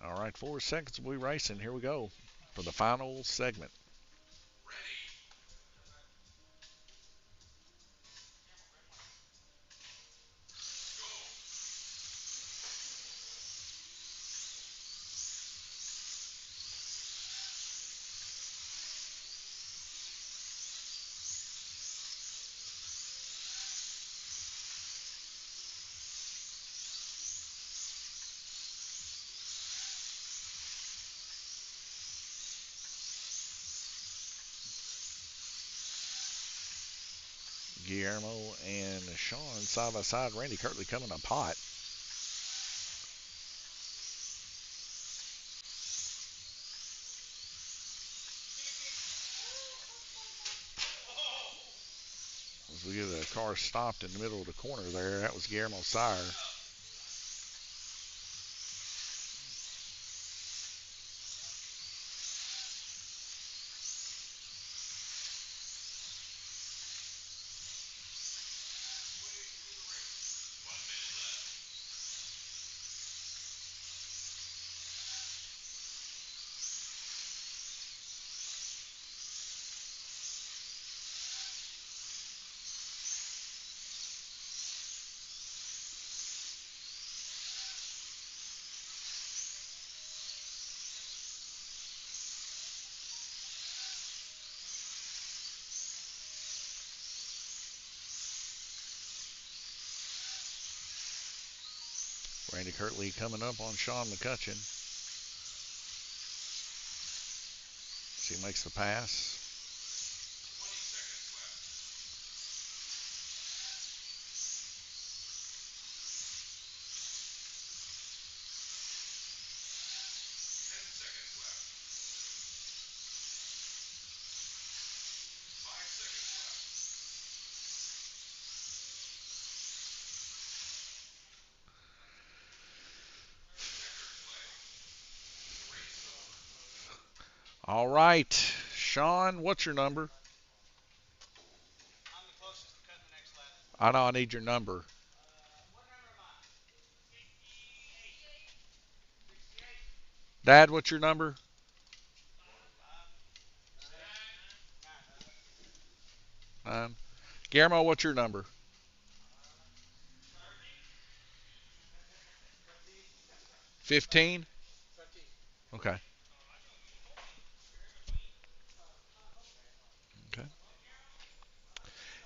All right, 4 seconds will be racing. Here we go for the final segment. Guillermo and Sean side by side. Randy Kirtley coming up hot. As we get a car stopped in the middle of the corner there, that was Guillermo Sire. Randy Kirtley coming up on Sean McCutcheon. As he makes the pass. All right, Sean, what's your number? I know I need your number. Dad, what's your number? Guillermo, what's your number? 15? Okay. Okay.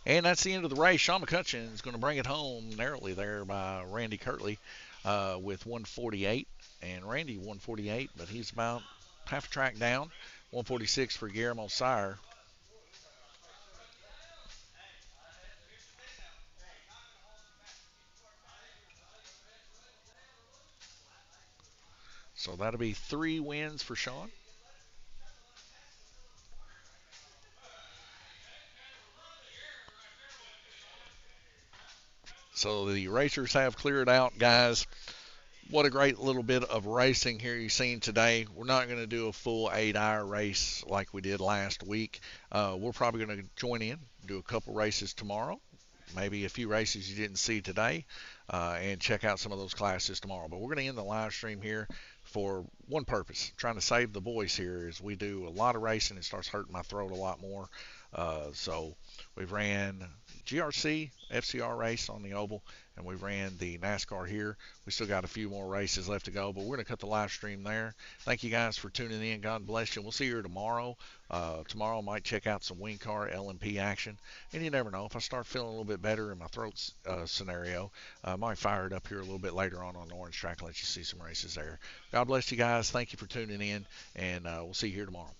And that's the end of the race. Sean McCutcheon is going to bring it home narrowly there by Randy Kirtley with 148. and Randy 148, but he's about half a track down. 146 for Guillermo Sire. So that'll be 3 wins for Sean. So the racers have cleared out, guys. What a great little bit of racing here you've seen today. We're not going to do a full 8-hour race like we did last week. We're probably going to join in, do a couple races tomorrow, maybe a few races you didn't see today, and check out some of those classes tomorrow. But we're going to end the live stream here for one purpose, trying to save the voice here as we do a lot of racing. It starts hurting my throat a lot more. So we've ran GRC, FCR race on the oval, and we ran the NASCAR here. We still got a few more races left to go, but we're going to cut the live stream there. Thank you guys for tuning in. God bless you. We'll see you here tomorrow. Tomorrow I might check out some wing car LMP action, and you never know. If I start feeling a little bit better in my throat scenario, I might fire it up here a little bit later on the orange track and let you see some races there. God bless you guys. Thank you for tuning in, and we'll see you here tomorrow.